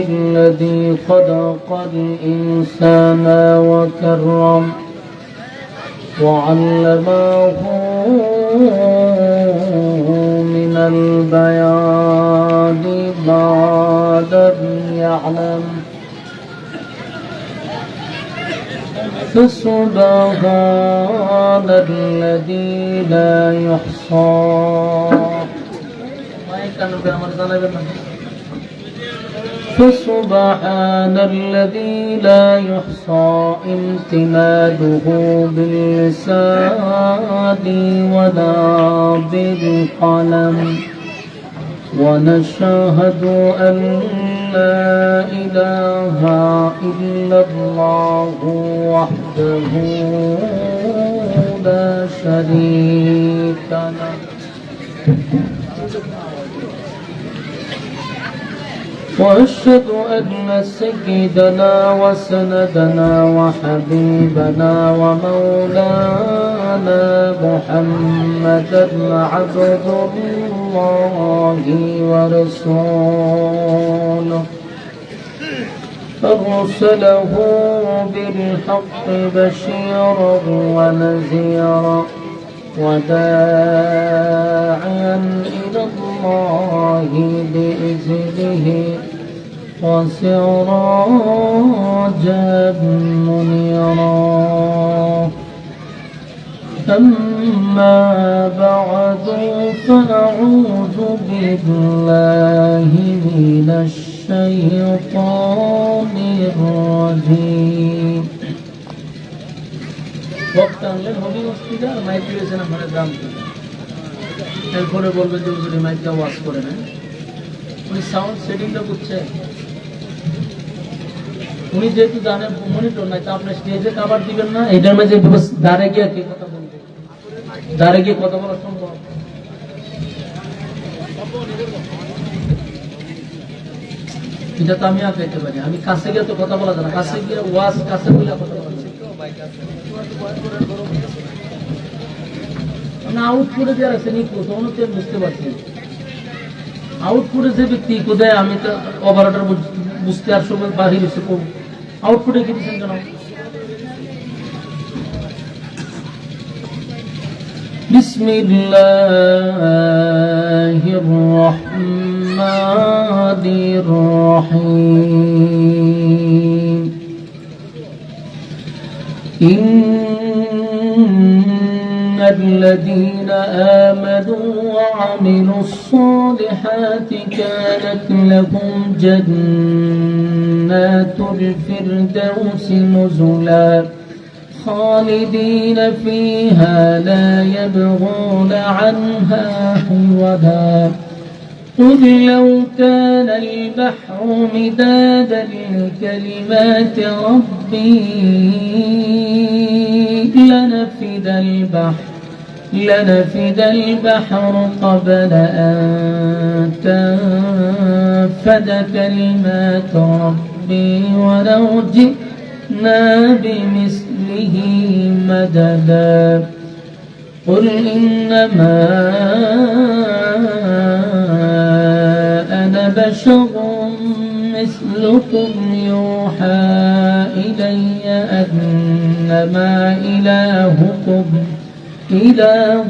الذي خلق الإنسان وكرم وعلمه من البيان ما لم يعلم فسبحان الذي لا يحصى فسبحان الذي لا يحصى امتناده باللسان ولا بالقلم ونشهد أن لا إله إلا الله وحده لا شريك له وأشهد أن سيدنا وسندنا وحبيبنا ومولانا محمدا عبد الله ورسوله أرسله بالحق بشيرا ونذيرا وداعيا إلى الله بإذنه وسراجا منيرا أما بعد فأعوذ بالله من الشيطان الرجيم وقت আনলেন হলি hospital mic দিয়েছেন আপনাদের দাম এরপরে বলবেন যে হুজুর মাইকটা ওয়াশ করে নেন উনি সাউন্ড সেটিংটা করছে উনি যেহেতু জানেন মনিটর নাই তা আপনি স্টেজে কভার দিবেন না এটার মাঝে দাঁড়ে গিয়ে কি কথা বলবে দাঁড়ে গিয়ে কথা বলা সম্ভব এটা তো আমি আঁকাইতে পারি আমি কাছে গিয়ে তো কথা বলা যায় না কাছে গিয়ে ওয়াশ কাছে বলে কথা বলা আউটপুটে যে আছে তখন তো বুঝতে পারছি আউটপুটে যে ব্যক্তি কোথায় আমি তো অপারেটর বুঝতে আর সময় বাহির এসে আউটপুটে কি দিচ্ছেন কেন বিসমিল্লাহির রহমানির রহিম إن الذين آمنوا وعملوا الصالحات كانت لهم جنات الفردوس نزلا خالدين فيها لا يبغون عنها حولا قل لو كان البحر مدادا لكلمات ربي لنفد البحر قبل أن تنفد كلمات ربي ولو جئنا بمثله مددا قل إنما أنا بشر مثلكم يوحى إلي أنما إلهكم إله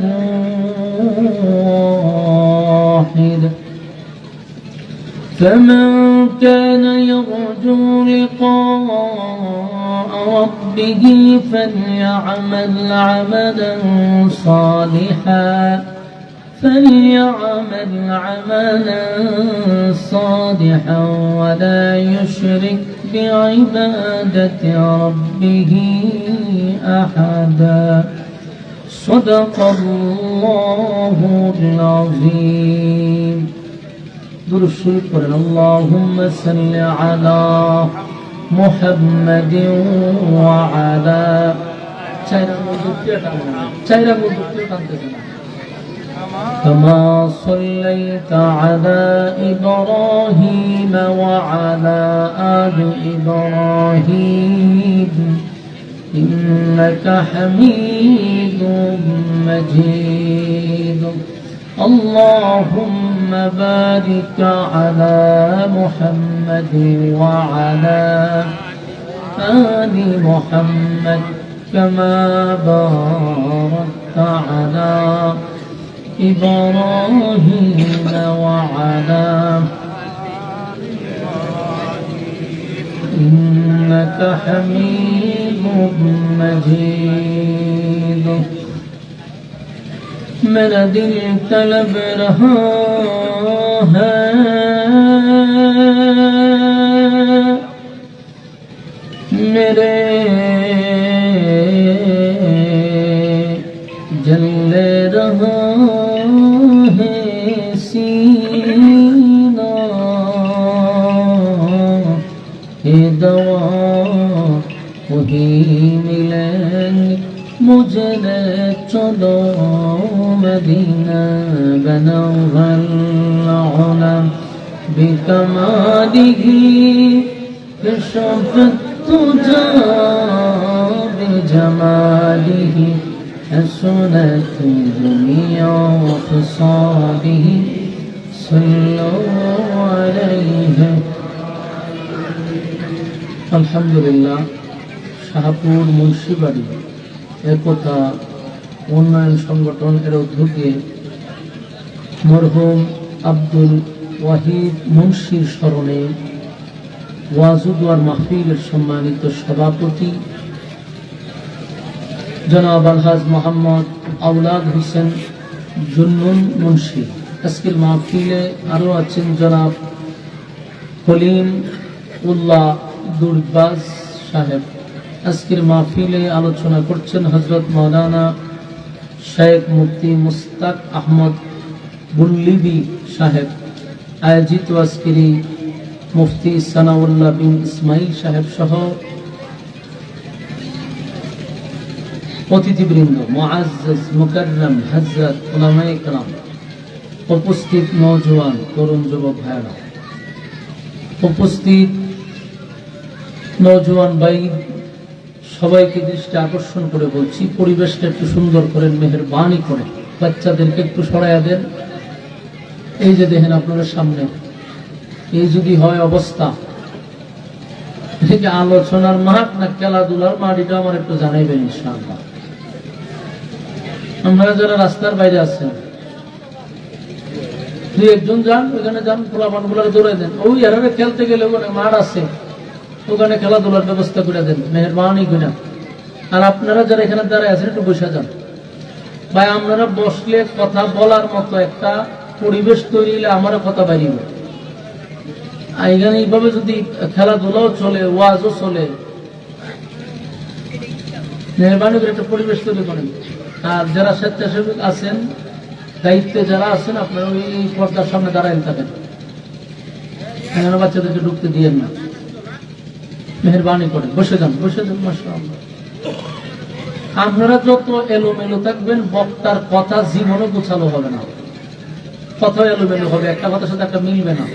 واحد فمن كان يرجو لقاء ربه فليعمل عملا صالحا ولا يشرك بعبادة ربه أحدا صدق الله العظيم درود الشريف قرن اللهم صل على محمد وعلى كما صليت على إبراهيم وعلى آل إبراهيم إنك حميد مجيد اللهم بارك على محمد وعلى آل محمد كما باركت على إبراهيم وعلى إنك حميد مجيد मेरा दिल तलब रहा है मेरे जल रहा है सीना ये दवा वही मिलेंगे मुझे ले चलो मदीना बनौहा العلا بكماله كشف التجى بجماله حسنت جميع خصاله صلوا عليه الحمد لله শাহপুর মুন্সিবাড়ি একতা উন্নয়ন সংগঠন এর উদ্যোগে মরহুম আব্দুল ওয়াহিদ মুন্সির স্মরণে ওয়াজুদওয়ার মাহফিলের সম্মানিত সভাপতি জনাব আলহাজ মোহাম্মদ আওলাদ হোসেন জুন্নুন মুন্সি। আজকের মাহফিলে আরও আছেন জনাব কলিম উল্লাহ দুর্বাজ সাহেব। আজকের মাহফিলে আলোচনা করছেন হযরত মাওলানা শেখ মুফতি মুস্তাক আহমদ বুল্লিবি সাহেব। আয়োজিত আজকের মুফতি সানাউল্লাহ বিন ইসমাইল সাহেব সহ অতিথিবৃন্দ, মুআজ্জাজ মুকাররম হযরত উলামায়ে কেরাম, উপস্থিত নওজোয়ান তরুণ যুবক ভাইরা, উপস্থিত নওজোয়ান ভাই সবাইকে দৃষ্টি আকর্ষণ করে বলছি, পরিবেশটা একটু সুন্দর করেন, মেহেরবানি করে বাচ্চাদেরকে একটু সরাইয়া দেন। এই যে দেখেন আপনাদের সামনে, এই যদি হয় অবস্থা, এই যে আলোচনার মাঠ না খেলাধুলার মাঠ, এটা আমার একটু জানাইবেন ইনশাআল্লাহ। আপনারা যারা রাস্তার বাইরে আছেন, দুই একজন যান, ওইখানে যান, পোলাপানগুলো দৌড়াই দেন। ওই এরারে খেলতে গেলে ওখানে মাঠ আছে, ওখানে খেলাধুলার ব্যবস্থা করে দেন, মেহেরবানি করে। আর আপনারা যারা এখানে দাঁড়ায় আছেন, একটু বসে যান ভাই। আপনারা বসলে কথা বলার মতো একটা পরিবেশ তৈরি হলে আমারও কথা বাড়িবে। এখানে এইভাবে যদি খেলাধুলাও চলে, ওয়াজও চলে, মেহরবানি করে একটা পরিবেশ তৈরি করেন। আর যারা স্বেচ্ছাসেবক আছেন, দায়িত্বে যারা আছেন, আপনারা ওই পর্দার সামনে দাঁড়ায় থাকেন, এখানে বাচ্চাদেরকে ঢুকতে দিয়েন না, মেহরবানি করে বসে যান, বসে যান। মাশাআল্লাহ, আপনারা যত এলোমেলো থাকবেন, বক্তার কথা জীবনও গোছালো হবে না, কথা এলোমেলো হবে, একটা কথার সাথে একটা মিলবে না।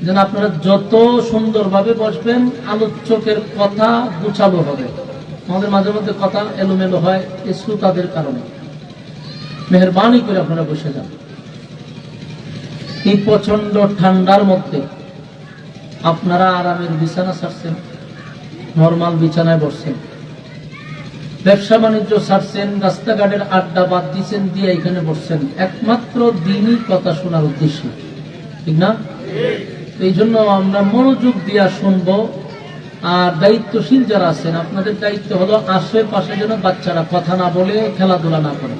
যেন আপনারা যত সুন্দরভাবে বসবেন, আলোচকের কথা গোছালো হবে। আমাদের মাঝে মধ্যে কথা এলোমেলো হয় এই শ্রোতাদের কারণে। মেহরবানি করে আপনারা বসে যান। এই প্রচন্ড ঠান্ডার মধ্যে আপনারা আরামের বিছানা ছাড়ছেন, নরমাল বিছানায় বসছেন, ব্যবসা বাণিজ্য ছাড়ছেন, রাস্তাঘাটের আড্ডা বাদ দিচ্ছেন, দিয়ে এখানে বসছেন একমাত্র দিনই কথা শোনার উদ্দেশ্যে, ঠিক না? এই জন্য আমরা মনোযোগ দিয়া শুনবো। আর দায়িত্বশীল যারা আছেন, আপনাদের দায়িত্ব হলো আশেপাশে যেন বাচ্চারা কথা না বলে, খেলাধুলা না করে,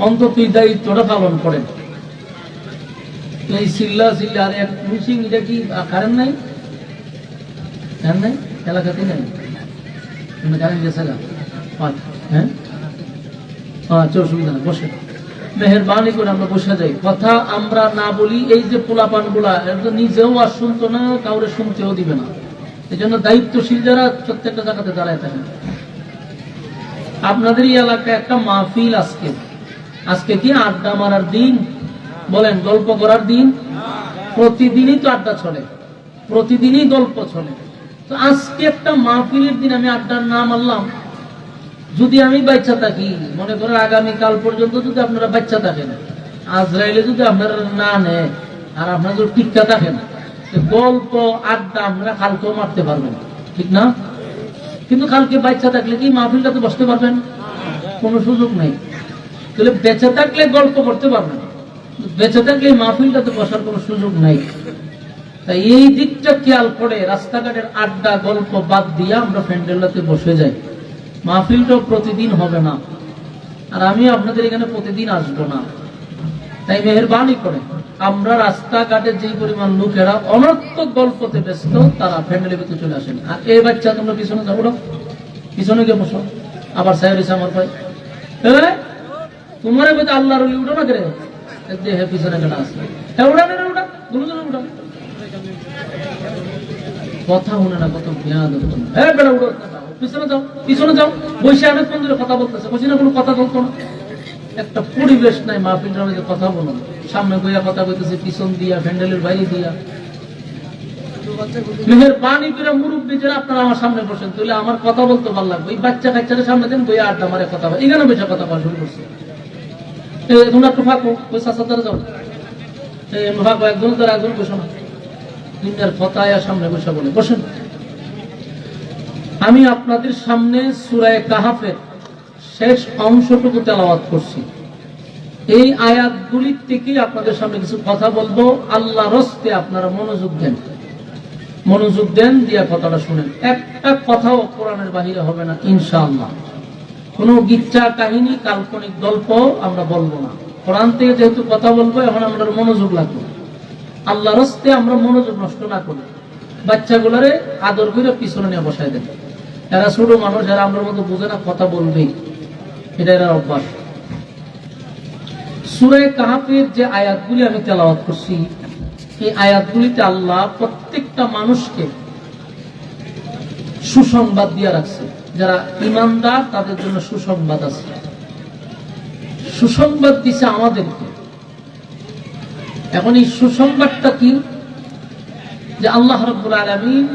অন্তত এই দায়িত্বটা পালন করেন। এই চিল্লা চিল্লা আর এক মিশিং, এটা কি কারেন্ট নাই? কারেন্ট নাই এলাকাতে, নাই কারেন্ট গেছে গা? হ্যাঁ, আচ্ছা, অসুবিধা নেই, বসে। মেহরবানি করে আমরা বসে যাই, কথা আমরা না বলি। এই যে পোলাপান গুলা নিজেও আর শুনতো না, কাউরে শুনতেও দিবে না। এই জন্য দায়িত্বশীল যারা প্রত্যেকটা জায়গাতে দাঁড়ায় থাকেন। আপনাদের এই এলাকায় একটা মাহফিল আজকে, আজকে কি আড্ডা মারার দিন বলেন, গল্প করার দিন? প্রতিদিনই তো আড্ডা চলে, প্রতিদিনই গল্প চলে। তো আজকে একটা মাহফিলের দিন আমি আড্ডার না মারলাম। যদি আমি বাচ্চা থাকি, মনে করেন আগামীকাল পর্যন্ত যদি আপনারা বাচ্চা থাকেন, আজরাইলে যদি আপনারা না নেয় আর আপনারা যদি টিক্কা থাকেন, গল্প আড্ডা আপনারা কালকেও মারতে পারবেন, ঠিক না? কিন্তু কালকে বাচ্চা থাকলে কি মাহফিলটাতে বসতে পারবেন? কোনো সুযোগ নেই। তাহলে বেঁচে থাকলে গল্প করতে পারবেন, বেঁচে থাকলে মাহফিলটাতে বসার কোনো সুযোগ নাই। তাই এই দিকটা খেয়াল করে রাস্তাঘাটের আড্ডা গল্প বাদ দিয়ে আমরা প্যান্ডেলটাতে বসে যাই। মাহফিলটাও প্রতিদিন হবে না, আর আমি আপনাদের এখানে প্রতিদিন আসবো না। তাই মেহেরবানি করে আমরা রাস্তাঘাটে যে পরিমাণ লোকেরা অনর্থক গল্পতে ব্যস্ত, তারা প্যান্ডেলের ভিতরে চলে আসেন। আর এই বাচ্চা তোমরা পিছনে যাবো না, পিছনে গিয়ে বসো। আবার সাহেব এসে আমার ভাই তোমার বলতে আল্লাহর ওলি উঠো না করে পিছনে কেনা আসবে, হ্যাঁ উড়া না উঠা দুজন উঠা, কথা শুনে না কত জ্ঞান। হ্যাঁ বেড়া উঠো, পিছনে যাও, পিছনে যাও। বসে অনেক বন্ধুরা কথা বলতেছে, বসে না কোনো কথা বলতো না। একটা পরিবেশ নাই মাহফিলটার মধ্যে কথা বলো, সামনে বইয়া কথা বলতেছে, পিছন দিয়া প্যান্ডেলের বাইরে দিয়া। মেহেরবানি করে মুরব্বী যারা আপনারা আমার সামনে বসেন, তাহলে আমার কথা বলতে ভালো লাগবে। এই বাচ্চা কাচ্চাদের সামনে দেন, বইয়া আড্ডা মারে কথা বলে, এখানে বসে কথা বলা শুরু করছে। তোমরা একটু ফাঁকো, ওই সাথে যাও, ফাঁকো, একজন দ্বারা একজন বসো না, দুনিয়ার কথা আয়া সামনে বসে বলে বসেন। আমি আপনাদের সামনে সূরা কাহাফের শেষ অংশটুকু তেলাওয়াত করছি। এই আয়াতগুলির থেকে আপনাদের সামনে কিছু কথা বলবো। আল্লাহর হস্তে আপনারা মনোযোগ দেন, মনোযোগ দেন, দিয়া কথাটা শুনেন। একটা কথাও কোরআনের বাহিরে হবে না ইনশাআল্লাহ। কোন গিচ্ছা কাহিনী কাল্পনিক গল্প আমরা বলবো না। কোরআন থেকে যেহেতু কথা বলবো, এখন আমরা মনোযোগ লাগবে। আল্লাহর হস্তে আমরা মনোযোগ নষ্ট না করি। বাচ্চাগুলারে আদর করে পিছনে নিয়ে বসাই দেন। এরা ছোট মানুষ, এরা আমার মতো বুঝে না, কথা বলবেই, এটা এরা অভ্যাস। সূরা কাহাফের যে আয়াতগুলি আমি তেলাওয়াত করছি, এই আয়াতগুলিতে আল্লাহ প্রত্যেকটা মানুষকে সুসংবাদ দিয়ে রাখছে। যারা ঈমানদার তাদের জন্য সুসংবাদ আছে, সুসংবাদ দিছে আমাদেরকে। এখন এই সুসংবাদটা কি? যে আল্লাহ রাব্বুল আলামিন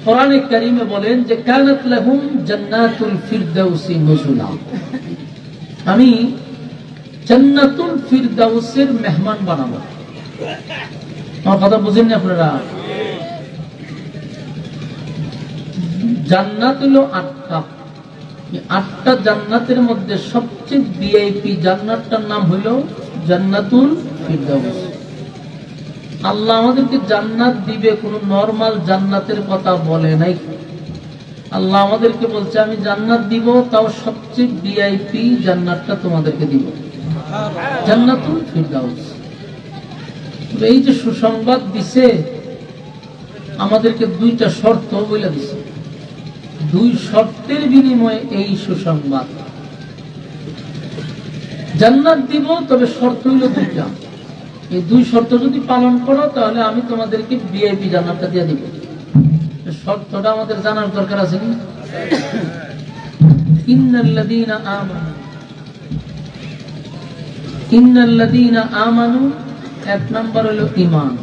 কোরআনে কারীমে বলেন যে কানাত লাহুম জান্নাতুল ফিরদাউসি নুজুলা, আমি জান্নাতুল ফিরদাউসের মেহমান বানাবো। আমার কথা বুঝেননি আপনারা? জান্নাত হলো 8টা। এই 8টা জান্নাতের মধ্যে সবচেয়ে ভিআইপি জান্নাতটার নাম হলো জান্নাতুল ফিরদাউস। আল্লাহ আমাদেরকে জান্নাত দিবে, কোন নরমাল জান্নাতের কথা বলে নাই। আল্লাহ আমাদেরকে বলছে আমি জান্নাত দিব, তাও সবচেয়ে ভিআইপি জান্নাতটা তোমাদেরকে দিব, জান্নাতুল ফিরদাউস। এই যে সুসংবাদ দিছে, আমাদেরকে 2টা শর্ত বলে দিছে। 2 শর্তের বিনিময়ে এই সুসংবাদ। জান্নাত দিব, তবে শর্ত হইল 2টা। এই 2 শর্ত যদি পালন করো, তাহলে আমি তোমাদেরকে ভিআইপি জান্নাতটা দিয়ে দিব। শর্তটা আমাদের জানার দরকার আছে কি? ইন্নাল্লাযীনা আমানু, 1 নম্বর হলো ঈমান,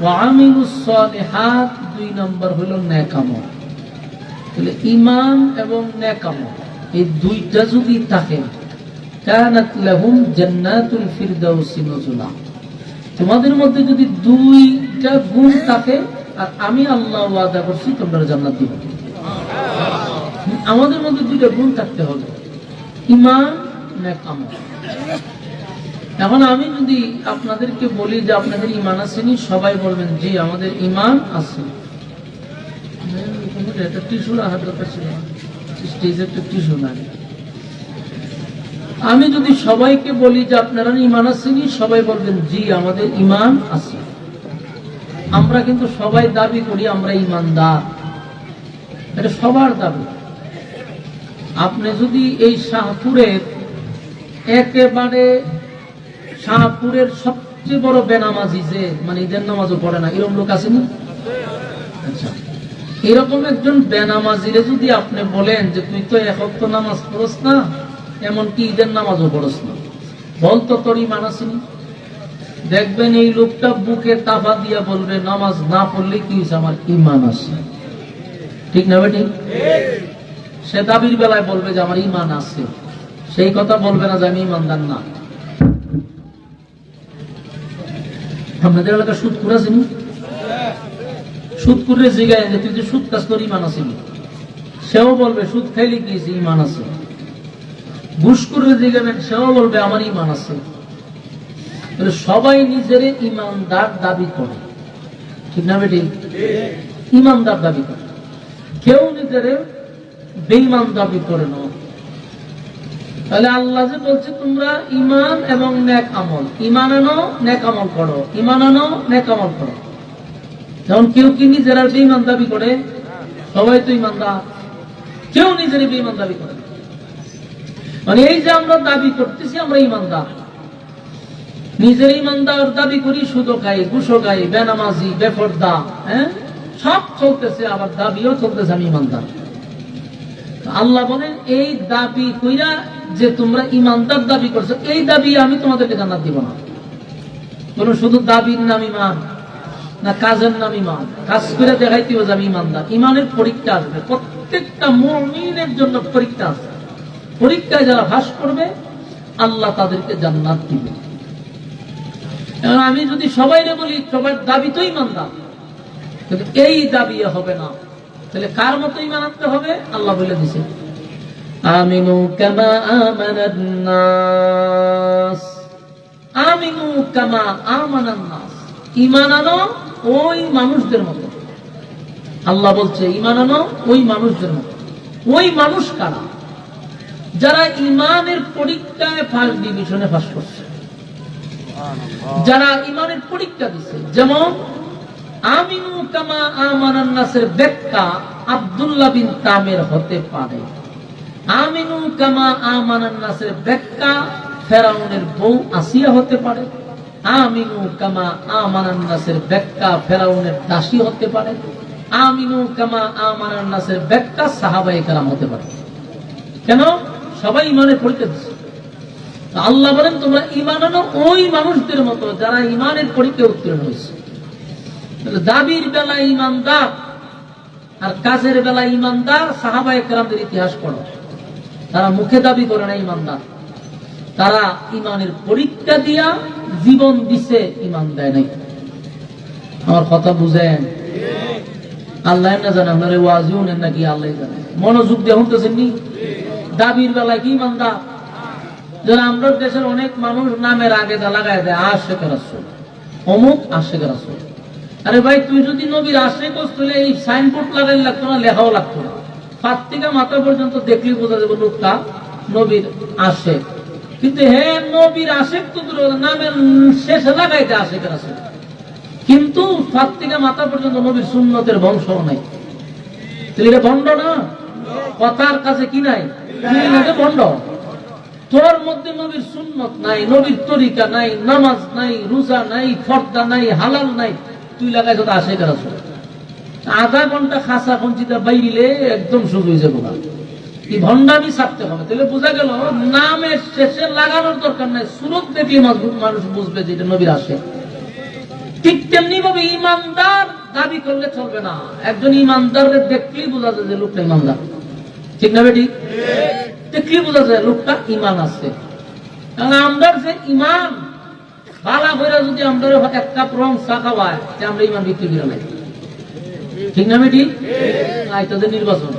ওয়া আমিলুস সালিহাত, 2 নম্বর হলো নেক আমল। তাহলে ঈমান এবং নেক আমল এই 2টা যদি থাকে, কানাত লাহুম জান্নাতুল ফিরদাউসি নুজুলা। তোমাদের মধ্যে যদি 2টা গুণ থাকে, আর আমি আল্লাহ ওয়াদা করছি তোমরা জান্নাত দিব। আমাদের মধ্যে 2টা গুণ থাকতে হবে, ঈমান, নেক আমল। এখন আমি যদি আপনাদেরকে বলি যে আপনাদের ঈমান আছে নি, সবাই বলবেন জি আমাদের ঈমান আছে। একটা টিস্যু রাখার দরকার ছিল, স্টেজে একটা টিস্যু নাই। আমি যদি সবাইকে বলি যে আপনারা ঈমান আছে নি, সবাই বলবেন জি আমাদের ঈমান আছে। আমরা কিন্তু সবাই দাবি করি আমরা ঈমানদার, এটা সবার দাবি। আপনি যদি এই শাহপুরের একেবারে শাহপুরের সবচেয়ে বড় বেনামাজি, যে মানে ঈদের নামাজও পড়ে না, এরকম লোক আসেনি? আচ্ছা, এরকম একজন বেনামাজিরে যদি আপনি বলেন যে তুই তো 1 ওয়াক্ত নামাজ পড়স না, এমনকি ঈদের নামাজও পড়স না, বলতো তোর ঈমান আসেনি? দেখবেন এই লোকটা বুকে তাফা দিয়া বলবে নামাজ না পড়লে কি হয়েছে, আমার ঈমান আছে। ঠিক না বেটি? সে দাবির বেলায় বলবে যে আমার ঈমান আছে, সেই কথা বলবে না যে আমি ঈমানদার না। আপনাদের এলাকায় সুদ করে আসেনি? সুদ করে জিগায় যে তুই যে সুদ কাজ তোর ইমান আসেনি, সেও বলবে সুদ খাইলে কি ইমান আছে। ঘুষ করে জিগাবেন, সেও বলবে আমার ইমান আছে। সবাই নিজের ইমানদার দাবি করে, ঠিক না বেটি? ইমানদার দাবি করে, কেউ নিজের বেঈমান দাবি করে না। তাহলে আল্লাহ যে বলছে তোমরা ইমান এবং নেক আমল, ইমান আনো নেক আমল করো, ইমান আনো নেক আমল করো। যেমন কেউ কি নিজের আর বেঈমান দাবি করে? সবাই তো ইমানদার, কেউ নিজের বেঈমান দাবি করে। মানে এই যে আমরা দাবি করতেছি আমরা ইমানদার, নিজের ইমানদার দাবি করি, সুদও খাই, ঘুষও খাই, বেনামাজি, বেপরদা, হ্যাঁ সব চলতেছে, আবার দাবিও চলতেছে আমি ইমানদার। আল্লাহ বলেন এই দাবি কইরা যে তোমরা ইমানদার দাবি করছো, এই দাবি আমি তোমাদেরকে জান্নাত দিব না। বলুন শুধু দাবির নাম ইমান না কাজের নাম ইমান? কাজ করে দেখাইতে হবে যে আমি ইমানদার। ইমানের পরীক্ষা আসবে, প্রত্যেকটা মুমিনের জন্য পরীক্ষা আসবে। পরীক্ষায় যারা পাস করবে আল্লাহ তাদেরকে জান্নাত দিবে। আমি যদি সবাইরে বলি সবার দাবি তো ইমানদার, কিন্তু এই দাবি হবে না, তাহলে কার মতো ইমান আনতে হবে? আল্লাহ বলে দিছে আমিনু কামা আমানান নাস, আমিনু কামা আমানান নাস, ঈমান আনো ওই মানুষদের মতো। আল্লাহ বলছে ঈমান আনো ওই মানুষদের মতো। ওই মানুষ কারা? যারা ঈমানের পরীক্ষায় ফার্স্ট ডিভিশনে পাস করছে, যারা ঈমানের পরীক্ষা দিছে। যেমন আমিনু কামা আমানান নাসের ব্যাখ্যা আব্দুল্লাহ বিন তামের হতে পারে, আমিনু কামা আমানান নাসের ব্যাখ্যা ফেরাউনের বউ আসিয়া হতে পারে, আমিনু কামা আমানান নাসের ব্যাখ্যা ফেরাউনের দাসী হতে পারে, আমিনু কামা আমানান নাসের ব্যাখ্যা সাহাবায়ে কেরাম হতে পারে। কেন? সবাই ঈমানের পরীক্ষা দিচ্ছে। আল্লাহ বলেন তোমরা ঈমান আনো ওই মানুষদের মতো যারা ঈমানের পরীক্ষায় উত্তীর্ণ হয়েছে। দাবির বেলায় ঈমানদার আর কাজের বেলায় ঈমানদার। সাহাবায়ে কেরামদের ইতিহাস পড়ো, তারা মুখে দাবি করে না ঈমানদার, তারা ঈমানের পরীক্ষা দিয়া জীবন দিছে, ঈমান দেয় নাই। আমার কথা বুঝেন? আল্লাহ না জানে, আপনার ওয়াজিও নেন নাকি আল্লাহ জানে। মনোযোগ দিয়ে শুনতেছেন নি? দাবির বেলায় কি ঈমানদার? যারা আমরা দেশের অনেক মানুষ নামের আগে যা লাগায় দেয় আশেক রাসূল, অমুক আশেক রাসূল। আরে ভাই তুই যদি নবীর আশেক হস তাহলে এই সাইনবোর্ড লাগাই লাগতো না, লেখাও লাগতো না। পাত থেকে মাথা পর্যন্ত দেখলেই বোঝা যাবে লোকটা নবীর আশেক। কিন্তু হ্যাঁ নবীর আশেক তো নামের শেষে লাগাই দেয় আশেক রাসূল, কিন্তু পাত থেকে মাথা পর্যন্ত নবীর সুন্নতের বংশ নাই। তাহলে এটা ভণ্ড না? কথার কাছে কি নাই? ভণ্ড। তোর মধ্যে নবীর সুন্নত নাই, নবীর তরিকা নাই, নামাজ নাই, রোজা নাই, ফর্দা নাই, হালাল নাই, তুই লাগাইছ আশেক রাসূল। আধা ঘন্টা খাসা খঞ্চিতা বাইরিলে একদম শুরু হয়ে যাবো না। এই ভণ্ডামি ছাড়তে হবে। তাহলে বোঝা গেল নামের শেষে লাগানোর দরকার নাই, সুরত দেখলে মানুষ বুঝবে যে এটা নবীর আশেক। ঠিক তেমনি ভাবে ইমানদার দাবি করলে চলবে না। একজন ইমানদারের দেখলেই বোঝা যায় যে লোকটা ইমানদার, ঠিক না বেটি? দেখলেই বোঝা যায় লোকটা ইমান আছে। কারণ আমরা যে ইমান বালা করে যদি আমরা এক কাপ রং চা খাওয়ায় যে আমরা ইমান বিক্রি করে নাই, ঠিক না বেটি? আইতাদের নির্বাচন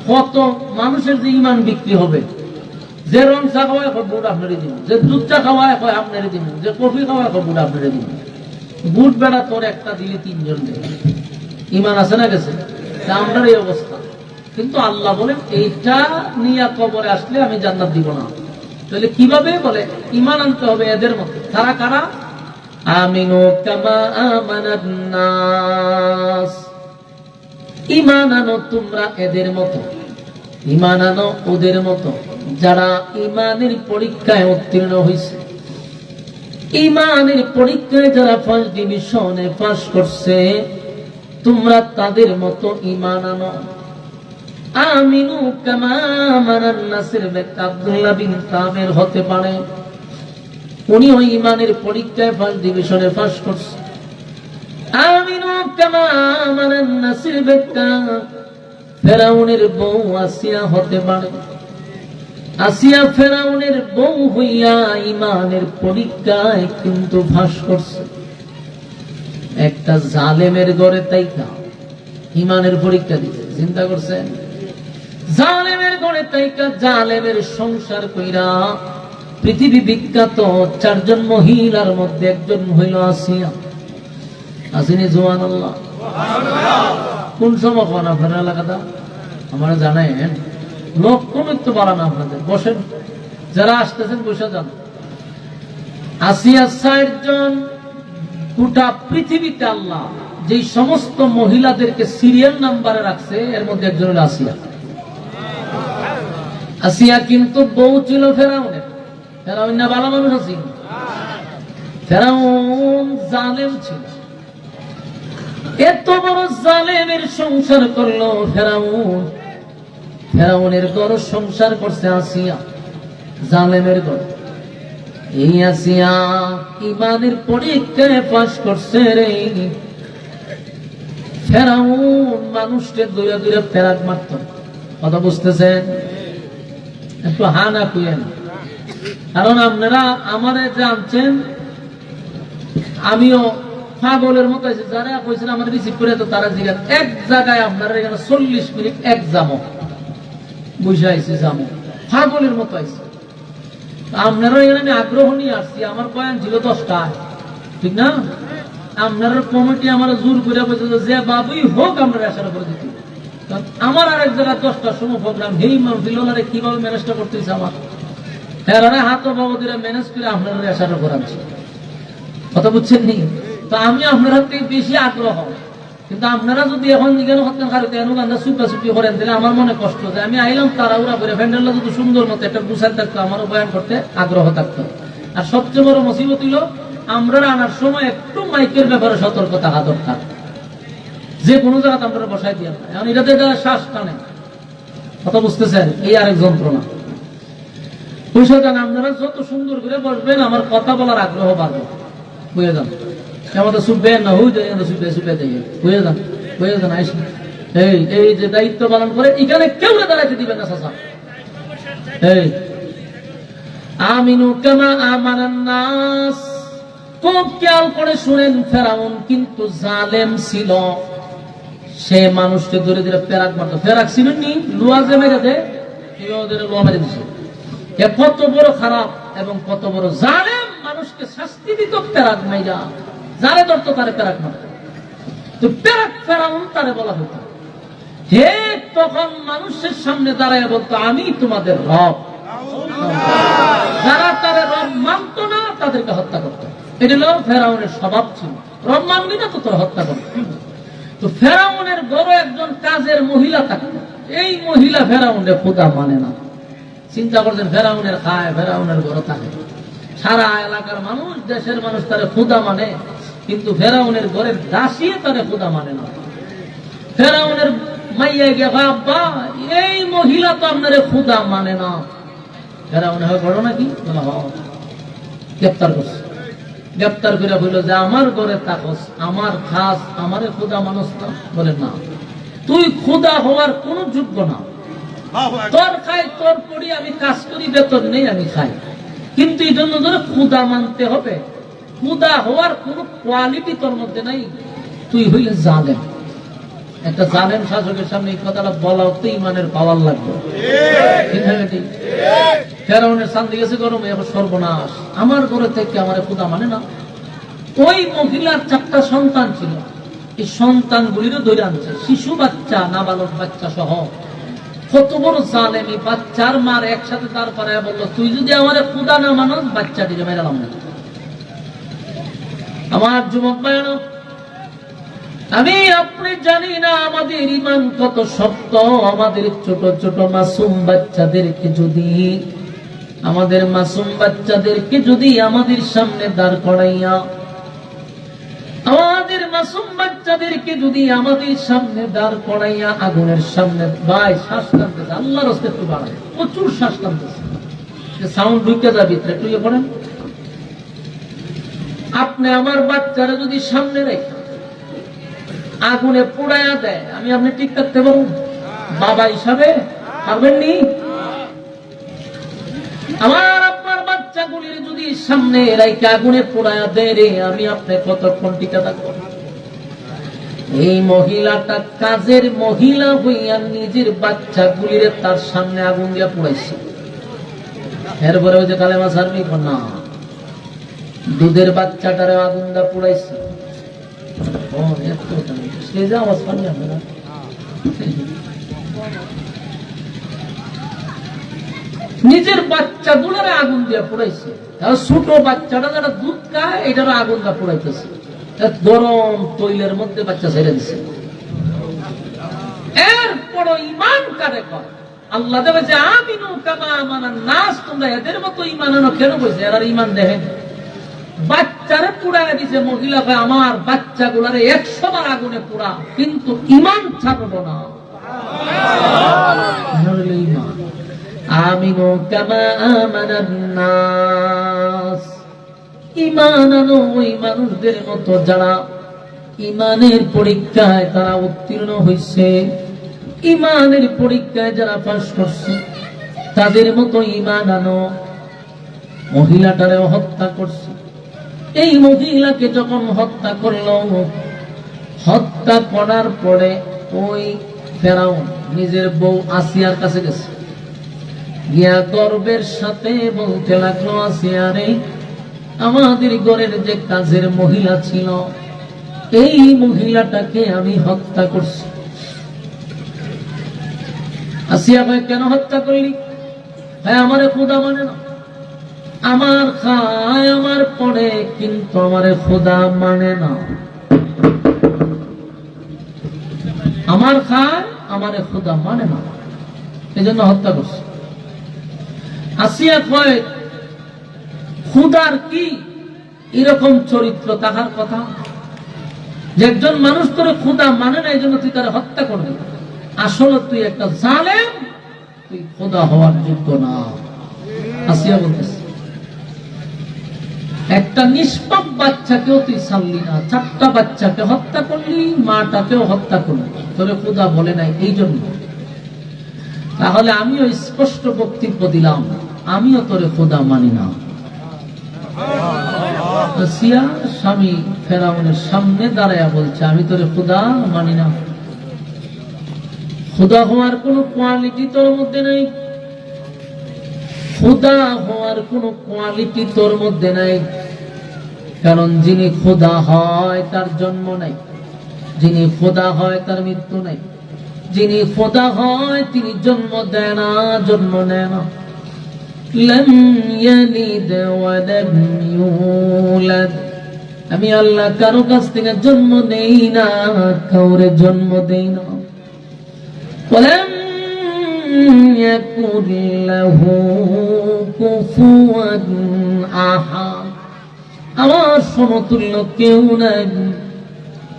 কত মানুষের যে ইমান বিক্রি হবে। যে রং চা খাওয়ায় ভোট আপনারই দিব, যে দুধ চা খাওয়ায় আপনারই দিব, যে কফি খাওয়ায় ভোট আপনারই দিব। বুট বেড়া তোর একটা দিলে তিনজন দেবে। ইমান আছে না গেছে? আমরা এই অবস্থা। কিন্তু আল্লাহ বলেন এইটা নিয়ে কবরে আসলে আমি জান্নাত দিব না। তাহলে কিভাবে? বলে ইমান আনতে হবে এদের মতো। তারা কারা? আমিনু কামা আমানান নাস, ইমান আনো তোমরা এদের মতো, ইমান আনো ওদের মতো যারা ইমানের পরীক্ষায় উত্তীর্ণ হয়েছে। ইমানের পরীক্ষায় যারা ফার্স্ট ডিভিশনে পাস করছে, তোমরা তাদের মতো ইমান আনো। আমিনু কামা আমানান নাসের ব্যাখ্যা আব্দুল্লাহ বিন তামের হতে পারে, উনি ওই ইমানের পরীক্ষায় ফার্স্ট ডিভিশনে পাস করছে। আমিনু কামা আমানান নাসের ব্যাখ্যা ফেরাউনের বউ আসিয়া হতে পারে, আসিয়া ফেরাউনের বউ হইয়া ইমানের পরীক্ষায় কিন্তু ফাঁস করছে। একটা জালেমের ঘরে তাইকা ইমানের পরীক্ষা দিতে চিন্তা করছেন? জালেমের ঘরে তাইকা জালেমের সংসার কইরা পৃথিবী বিখ্যাত 4 জন মহিলার মধ্যে একজন হইল আসিয়া। আসিনি সুবহানাল্লাহ? কোন সময় কোন আপনার এলাকাটা আমার জানেন? লোক কোন একটু বাড়ানো আপনাদের, বসেন, যারা আসতেছেন বসে যান। আসিয়া 4 জন। গোটা পৃথিবীতে আল্লাহ যে সমস্ত মহিলাদেরকে সিরিয়াল নাম্বারে রাখছে এর মধ্যে একজন হল আসিয়া। আসিয়া কিন্তু বউ ছিল ফেরাউনের। ফেরাউন না ভালো মানুষ আছে? ফেরাউন জালেম ছিল। এত বড় জালেমের সংসার করলো ফেরাউন। ফেরাউনের ঘর সংসার করছে আসিয়া, জালেমের ঘর। এই আসিয়া ইমানের পরীক্ষায় পাস করছে রে। ফেরাউন মানুষকে দূরে দূরে ফেরাক মারত। কথা বুঝতেছেন? একটু হা না কুয়েন, কারণ আপনারা আমারে জানছেন আমিও পাগলের মতো আছি। যারা কইছেন আমার রিসিভ করে তো তারা জিজ্ঞাসা, এক জায়গায় আপনারা এখানে 40 মিনিট এক জামো বুঝে আইছি, জামো পাগলের মতো আইছি। আপনারা এখানে আমি আগ্রহ নিয়ে আসছি। আমার বয়ান ছিল 10টা, ঠিক না? আপনারা কমিটি আমার জোর করে বলছে যে বাবুই হোক আপনারা আসার করে দিতে। আমার আরেক জায়গায় 10টার সময় প্রোগ্রাম, হেই মাহফিলরে কিভাবে ম্যানেজটা করতেছে আমার হ্যাঁ হাত বাবুদের ম্যানেজ করে আপনারা আসাটা করাচ্ছি। কথা বুঝছেন নি? তো আমি আপনার থেকে বেশি আগ্রহ, কিন্তু আপনারা যদি এখন এখানে হতেন খারিতে আমরা সুপি করেন তাহলে আমার মনে কষ্ট যে আমি আইলাম তাড়াহুড়া করে ফ্যান্ডেলটা যদি সুন্দর মতো একটা গুছাই থাকতো, আমারও বয়ান করতে আগ্রহ থাকতো। আর সবচেয়ে বড় মুসিবত হইল আমরা আনার সময় একটু মাইকের ব্যাপারে সতর্ক থাকা দরকার। যে কোনো জায়গাতে আমরা বসাই দিয়ে এখন এটাতে যারা শ্বাস টানে, কথা বুঝতেছেন? এই আরেক যন্ত্রণা। বুঝে যান, আপনারা যত সুন্দর করে বসবেন আমার কথা বলার আগ্রহ বাড়বে। বুঝে যান, আমাদের সুপে না হয়ে যায়, সুপে সুপে দিয়ে বুঝে যান, বুঝে যান। আইসি এই যে দায়িত্ব পালন করে এখানে কেউ দাঁড়াইতে দিবেন না। চাচা এই আমিনু কামা আমানান নাস, খুব খেয়াল করে শুনেন। ফেরাউন কিন্তু জালেম ছিল। সে মানুষকে ধরে ধরে ফেরাক মারতো। ফেরাক ছিলেন নি, লোয়া যে মেরে দেয়, লোয়া মেরে দিচ্ছে। এ কত বড় খারাপ এবং কত বড় জালেম, মানুষকে শাস্তি দিত ফেরাক মাইরা। যারে ধরতো তারে ফেরাক মারত। তো ফেরাক ফেরাউন তারে বলা হতো। হে তখন মানুষের সামনে দাঁড়ায় বলতো আমি তোমাদের রব। যারা তারে রব মানত না তাদেরকে হত্যা করত। এটা হলো ফেরাউনের স্বভাব ছিল। রব মানবি না তো তোর হত্যা করত। তো ফেরাউনের বড় একজন কাজের মহিলা থাকতো। এই মহিলা ফেরাউনের খোদা মানে না। চিন্তা করছেন, ফেরাউনের খায়, ফেরাউনের ঘর থাকে। সারা এলাকার মানুষ, দেশের মানুষ তারে খোদা মানে, কিন্তু ফেরাউনের ঘরের দাসিয়ে তারে খোদা মানে না। ফেরাউনের মাইয়া গিয়ে আব্বা এই মহিলা তো আপনারে খোদা মানে না। ফেরাউনে হয় বড় নাকি? গ্রেপ্তার করছে। গ্রেপ্তার করে বলল যে আমার ঘরে থাকস, আমার খাস, আমারে খোদা মানুষ না। বলে না, তুই খোদা হওয়ার কোন যোগ্য না। তোর খাই, তোর করি, আমি কাজ করি, বেতন নেই, আমি খাই, কিন্তু এই জন্য ধরে খোদা মানতে হবে। খোদা হওয়ার কোন কোয়ালিটি তোর মধ্যে নাই। তুই হইলে জালেম। একটা জালেম শাসকের সামনে এই কথাটা বলা হতে ইমানের পাওয়ার লাগবে। ফেরাউনের শান্তি গেছে গরমে, এখন সর্বনাশ, আমার ঘরে থেকে আমার খোদা মানে না। ওই মহিলার 4টা সন্তান ছিল। এই সন্তানগুলিরও ধরে আনছে, শিশু বাচ্চা, নাবালক বাচ্চা সহ। কত বড় জালেম! এই বাচ্চার মার একসাথে তার পারে বললো তুই যদি আমার খোদা না মানস, বাচ্চাটিকে মেরালাম না। আমার যুবক ভাইরা, আমি আপনি জানি না আমাদের ইমান কত শক্ত। আমাদের ছোট ছোট মাসুম বাচ্চাদেরকে যদি, আমাদের মাসুম বাচ্চাদেরকে যদি আমাদের সামনে দাঁড় করাইয়া, আমাদের মাসুম বাচ্চাদেরকে যদি আমাদের সামনে দাঁড় করাইয়া আগুনের সামনে, ভাই শ্বাস টানতেছে, আল্লাহর রাস্তায় একটু বাড়ায়, প্রচুর শ্বাস টানতেছে, সাউন্ড ঢুকে যাবে, একটু ইয়ে করেন। আপনি আমার বাচ্চারা যদি সামনে রেখে আগুনে পোড়াইয়া দেয়, আমি আপনি ঠিক থাকতে পারবো? বাবা হিসাবে পারবেন নি? আমার আপনার বাচ্চাগুলির যদি সামনে রাইকে আগুনে পোড়াইয়া দেয় রে, আমি আপনি কতক্ষণ টিকা থাকবো? এই মহিলাটা কাজের মহিলা হইয়া নিজের বাচ্চাগুলিরে তার সামনে আগুন দিয়া পুড়াইছে। এরপরে ওই যে কালেমা সারবি না, দুধের বাচ্চাটারে আগুন দিয়া পুড়াইছে। আওয়াজ পান না, নিজের বাচ্চাগুলোরে আগুন দিয়া পুড়াইছে। ছোট বাচ্চাটা যারা দুধ খায় এটারও আগুন দিয়া পুড়াইতেছে, গরম তৈলের মধ্যে বাচ্চা ছেড়ে দিচ্ছে। এরপর ইমান কারে কয়? আল্লাহ দেবে যে আমিনু কামা আমানান নাস, তোমরা এদের মতো ইমান আনো। কেন কইছে? এরা ইমান দেখেন, বাচ্চারে পুড়ায় দিছে। মহিলা কয় আমার বাচ্চাগুলারে 100 বার আগুনে পুড়া, কিন্তু ইমান ছাড়বো না। ইমান আমিনু কামা আমানান নাস, ইমান আনো ওই মানুষদের মতো যারা ইমানের পরীক্ষায় তারা উত্তীর্ণ হয়েছে, ইমানের পরীক্ষায় যারা পাস করছে তাদের মতো ইমান আনো। মহিলাটারেও হত্যা করছে। এই মহিলাকে যখন হত্যা করল, হত্যা করার পরে ওই ফেরাউন নিজের বউ আসিয়ার কাছে গেছে, গিয়া গর্বের সাথে বলতে লাগলো, আসিয়ারে আমাদের ঘরের যে কাজের মহিলা ছিল এই মহিলাটাকে আমি হত্যা করছি। আসিয়া ভাই কেন হত্যা করলি? হ্যাঁ আমারে খোদা মানে না, আমার খায় আমার পড়ে কিন্তু আমারে খোদা মানে না। আমার খায় আমারে খোদা মানে না, এই জন্য হত্যা করছি। আসিয়া কয় খুদার কি এরকম চরিত্র তাহার কথা যে একজন মানুষ তোর খুদা মানে না, এই জন্য তুই তার হত্যা করবি। আসলে তুই একটা জালেম, তুই খোদা হওয়ার যোগ্য না। আসিয়া বলতেছে একটা নিষ্পাপ বাচ্চাকেও তুই ছাড়লি না, 4টা বাচ্চাকে হত্যা করলি, মাটাকেও হত্যা করলি, তোরে খোদা বলে নাই এই জন্য। তাহলে আমিও স্পষ্ট বক্তব্য দিলাম, আমিও তোরে খোদা মানি না। আসিয়া স্বামী ফেরাউনের সামনে দাঁড়ায়া বলছে আমি তোরে খোদা মানি না। খোদা হওয়ার কোন কোয়ালিটি তোর মধ্যে নাই, খোদা হওয়ার কোন কোয়ালিটি তোর মধ্যে নাই। কারণ যিনি খোদা হয় তার জন্ম নাই, যিনি খোদা হয় তার মৃত্যু নাই, যিনি খোদা হয় তিনি জন্ম দেয় না, জন্ম নেয় না। لم يلد ولم يولد, আমি আল্লাহ কারো কাছ থেকে জন্ম নেই না, কাউরে জন্ম দেই না। ولم يكن له كفوا أحد, আমার সমতুল্য কেউ নাই।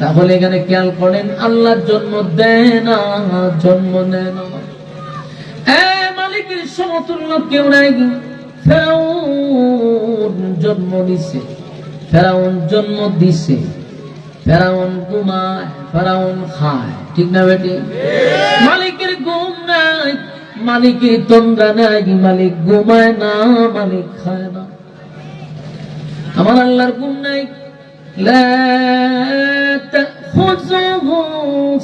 তাহলে এখানে খেয়াল করেন আল্লাহ জন্ম দেয় না, জন্ম নেয় না। মালিকের সমতুল্য কেউ নাই। ফেরাউন জন্ম দিছে, ফেরাউন জন্ম দিছে, ফেরাউন ঘুমায়, ফেরাউন খায়, ঠিক না বেটি? মালিকের ঘুম নাই, মালিকের তন্দ্রা নাই, মালিক ঘুমায় না, মালিক খায় না। আমার আল্লাহর ঘুম নাই। লা তাখুযুহু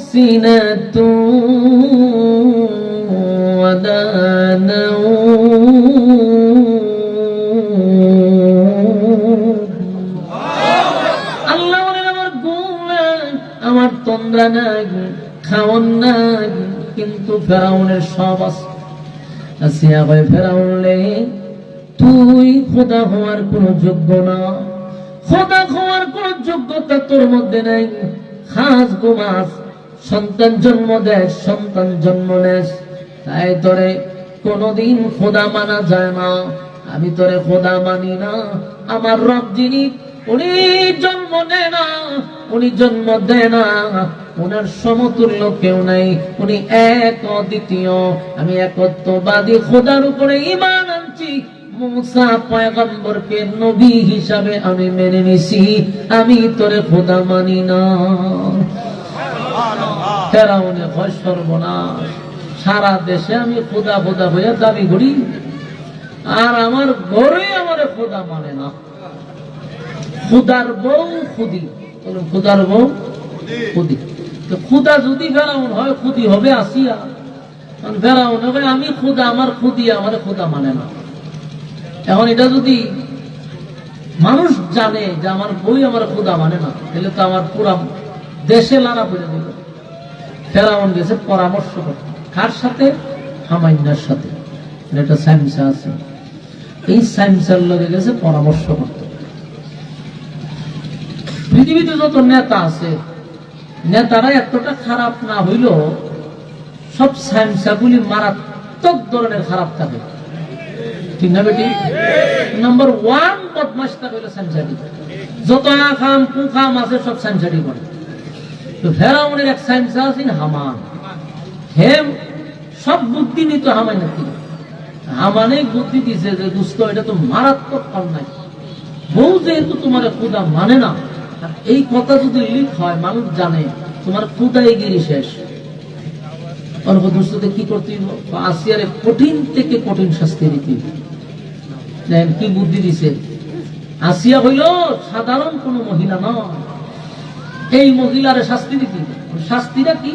সিনাতুন ওয়ালা নাওম, আল্লাহ বলেন আমার ঘুম নাই, আমার তন্দ্রা নাই, খাওয়ান নাই, কিন্তু ফেরাউনের সব আছে। আসিয়া ভাই ফেরাউন রে তুই খোদা হওয়ার কোন যোগ্য না, খোদা হওয়ার কোন যোগ্যতা তোর মধ্যে নাই। খাস ঘুমাস, সন্তান জন্ম দেয়, সন্তান জন্ম নেস, তাই তোরে কোনদিন খোদা মানা যায় না। আমি তোরে খোদা মানি না। আমার রব যিনি, উনি জন্ম নেয় না, উনি জন্ম দেয় না, উনার সমতুল্য কেউ নাই, উনি এক অদ্বিতীয়। আমি একত্ববাদী খোদার উপরে ঈমান আনছি। মুসা পয়গম্বরকে নবী হিসাবে আমি মেনে নিছি, আমি তোরে খোদা মানি না। ফেরাউনে হয় সর্বনাশ, সারা দেশে আমি খোদা খোদা হয়ে দাবি করি, আর আমার ঘরে আমার খোদা মানে না। খুদার বউ খুদি, খুদার বউ খুদি। তো খুদা যদি ফেরাউন হয়, খুদি হবে আসিয়া। ফেরাউন হবে আমি খুদা, আমার খুদি আমার খুদা মানে না। এখন এটা যদি মানুষ জানে যে আমার বই আমার খুদা মানে না, তাহলে তো আমার পুরা দেশে লাড়া পড়ে দিল। ফেরাউন গেছে পরামর্শ করতে, কার সাথে? হামাইনার সাথে। এটা সাইমসা আছে, এই সাইমসার লোকে গেছে পরামর্শ করতে। পৃথিবীতে যত নেতা আছে, নেতারা এতটা খারাপ না হইল, সব সাইমসাগুলি মারাত্মক ধরনের খারাপ থাকে, ঠিক না বেটি? নাম্বার 1 বদমাশটা হইল সাইমসাটি। যত আকাম কুকাম আছে সব সাইমসাটি করে। তো ফেরাউনের এক সাইমসা আছেন হামান, হে সব বুদ্ধি নিত হামানের থেকে। হামানে বুদ্ধি দিছে যে দুস্থ এটা তো মারাত্মক অন্যায়, বউ যেহেতু তোমার খুদা মানে না, এই কথা যদি লিক হয় মানুষ জানে তোমার খুদাই গিরি শেষ। অল্প দুস্থতে কি করতে আসিয়ারে কঠিন থেকে কঠিন শাস্তি দিতে। কি বুদ্ধি দিছে? আসিয়া হইল সাধারণ কোন মহিলা নয়, এই মহিলার শাস্তি দিতে। শাস্তিটা কি?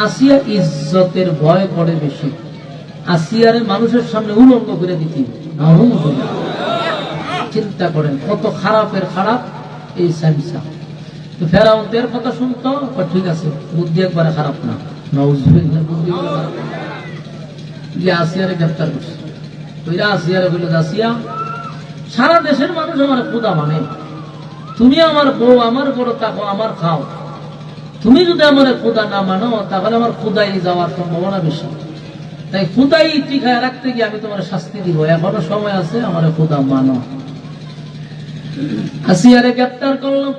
আসিয়া ইজ্জতের ভয় করে বেশি, আসিয়ারে মানুষের সামনে উলঙ্গ করে দিতে। চিন্তা করেন কত খারাপের খারাপ এই সাইমসা। তো ফেরাউনদের কথা শুনতো, ঠিক আছে বুদ্ধি একবারে খারাপ না, যে আসিয়ারে গ্রেপ্তার করছে। আসিয়ারে বলল, আসিয়া সারা দেশের মানুষ আমার খুদা মানে, তুমি আমার বউ, আমার বড় তাকো, আমার খাও। তুমি যদি আমার খুদা না মানো তাহলে আমার খুদাই যাওয়ার সম্ভাবনা বেশি। তাই খুদাই টিকায় রাখতে গিয়ে আমি তোমার শাস্তি দিব, এখনো সময় আছে, আমার খুদা মানো। আসিয়ারে গ্রেপ্তার করলো।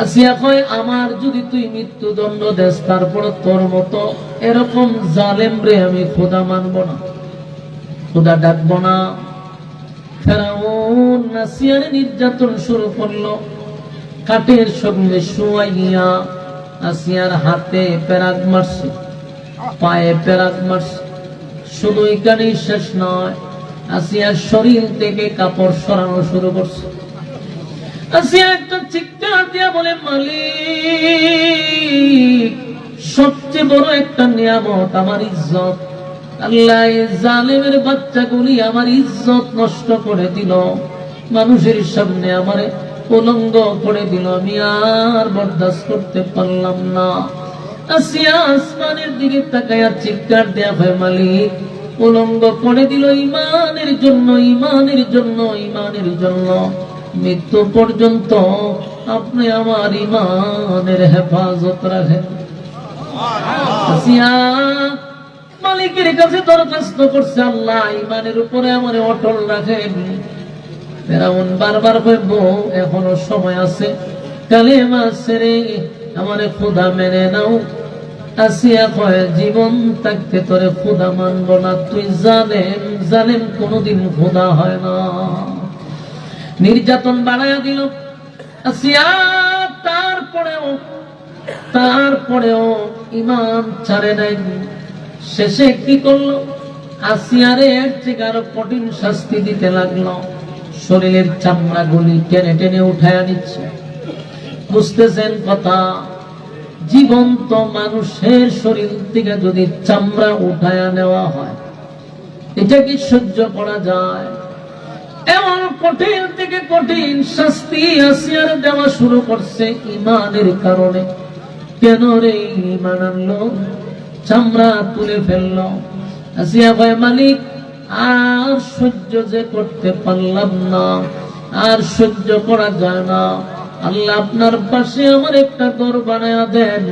আসিয়া কয়, আমার যদি তুই মৃত্যুদণ্ড দেস, তারপর তোর মতো এরকম জালেম রে আমি খোদা মানব না, খোদা ডাকবো না। ফেরাউন আসিয়ারে নির্যাতন শুরু করলো, কাঠের সঙ্গে শুয়াইয়া আসিয়ার হাতে পেরাক মারছে, পায়ে পেরাক মারছে। শুধু এখানেই শেষ নয়, আসিয়ার শরীর থেকে কাপড় সরানো শুরু করছে। আসিয়া একটা চিৎকার দিয়া বলে, মালিক, সবচেয়ে বড় একটা নিয়ামত আমার ইজ্জত। আল্লাহ জালেমের বাচ্চাগুলি আমার ইজ্জত নষ্ট করে দিল, মানুষের সামনে আমারে উলঙ্গ করে দিল, আমি আর বরদাস্ত করতে পারলাম না। আসিয়া আসমানের দিকে তাকায়া চিৎকার দেয়া হয়, মালিক উলঙ্গ করে দিল ইমানের জন্য, ইমানের জন্য, ইমানের জন্য। মৃত্যু পর্যন্ত আপনি আমার ইমানের হেফাজত রাখেন। আসিয়া মালিকের কাছে দরখাস্ত করছে, আল্লাহ ইমানের উপরে আমার অটল রাখেন। ফেরাউন বারবার কইব, এখনো সময় আছে, কালেমা ছেড়ে আমারে খোদা মেনে নাও। আসিয়া কয়, জীবন থাকতে তোরে খোদা মানব না, তুই জালেম, জালেম কোনদিন খোদা হয় না। নির্যাতন বাড়াইয়া দিল আসিয়া, তারপরেও ইমান ছাড়ে নাই। শেষে কি করলো? আসিয়ারে এর থেকে আরো কঠিন শাস্তি দিতে লাগলো। শরীরের চামড়া গুলি টেনে টেনে উঠাইয়া নিচ্ছে। বুঝতেছেন কথা? জীবন্ত মানুষের শরীর থেকে যদি চামড়া উঠাইয়া নেওয়া হয়, এটা কি সহ্য করা যায়? এমন কঠিন থেকে কঠিন শাস্তি আসিয়ার দেওয়া শুরু করছে ইমানের কারণে। কেন রে? ইমান আনলো, চামড়া তুলে ফেললো। আসিয়া কয়, মালিক আর সহ্য যে করতে পারলাম না, আর সহ্য করা যায় না। আল্লাহ আপনার পাশে আমার একটা ঘর বানায়া দেন,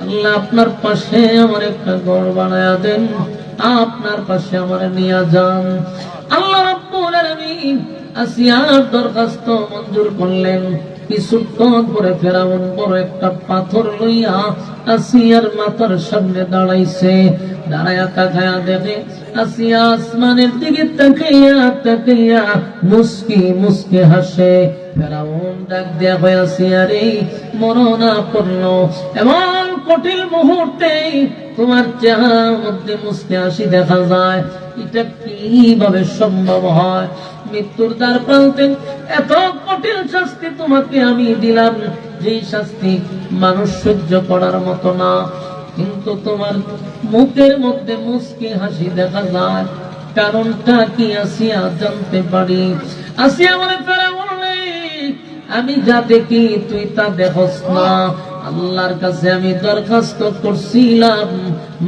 আল্লাহ আপনার পাশে আমার একটা ঘর বানায়া দেন, আপনার পাশে আমার নিয়ে যান। আল্লাহ রাব্বুল আলামিন আসিয়ার দরখাস্ত মঞ্জুর করলেন। কিছুক্ষণ পরে ফেরাউন বড় একটা পাথর লইয়া আসিয়ার মাথার সামনে দাঁড়াইছে। দাঁড়ায়া তাকায়া দেখে আসিয়া আসমানের দিকে তাকাইয়া তাকাইয়া মুস্কি মুস্কি হাসে। ফেরাউন ডাক দেয়া হয়, আসিয়া রে, মরনা পড়লো এমন কঠিন মুহূর্তে তোমার চেহারার মধ্যে মুস্কি হাসি দেখা যায়, এটা কিভাবে সম্ভব হয়? মৃত্যুর দ্বার প্রান্তে এত কঠিন শাস্তি তোমাকে আমি দিলাম, যে শাস্তি মানুষ সহ্য করার মতো না, কিন্তু তোমার মুখের মধ্যে মুস্কি হাসি দেখা যায়। কারণটা কি আসিয়া জানতে পারি? আসিয়া বলে, ফেরাউন রে, আমি যা দেখি তুই তা দেখস না। আল্লাহর কাছে আমি দরখাস্ত করছিলাম,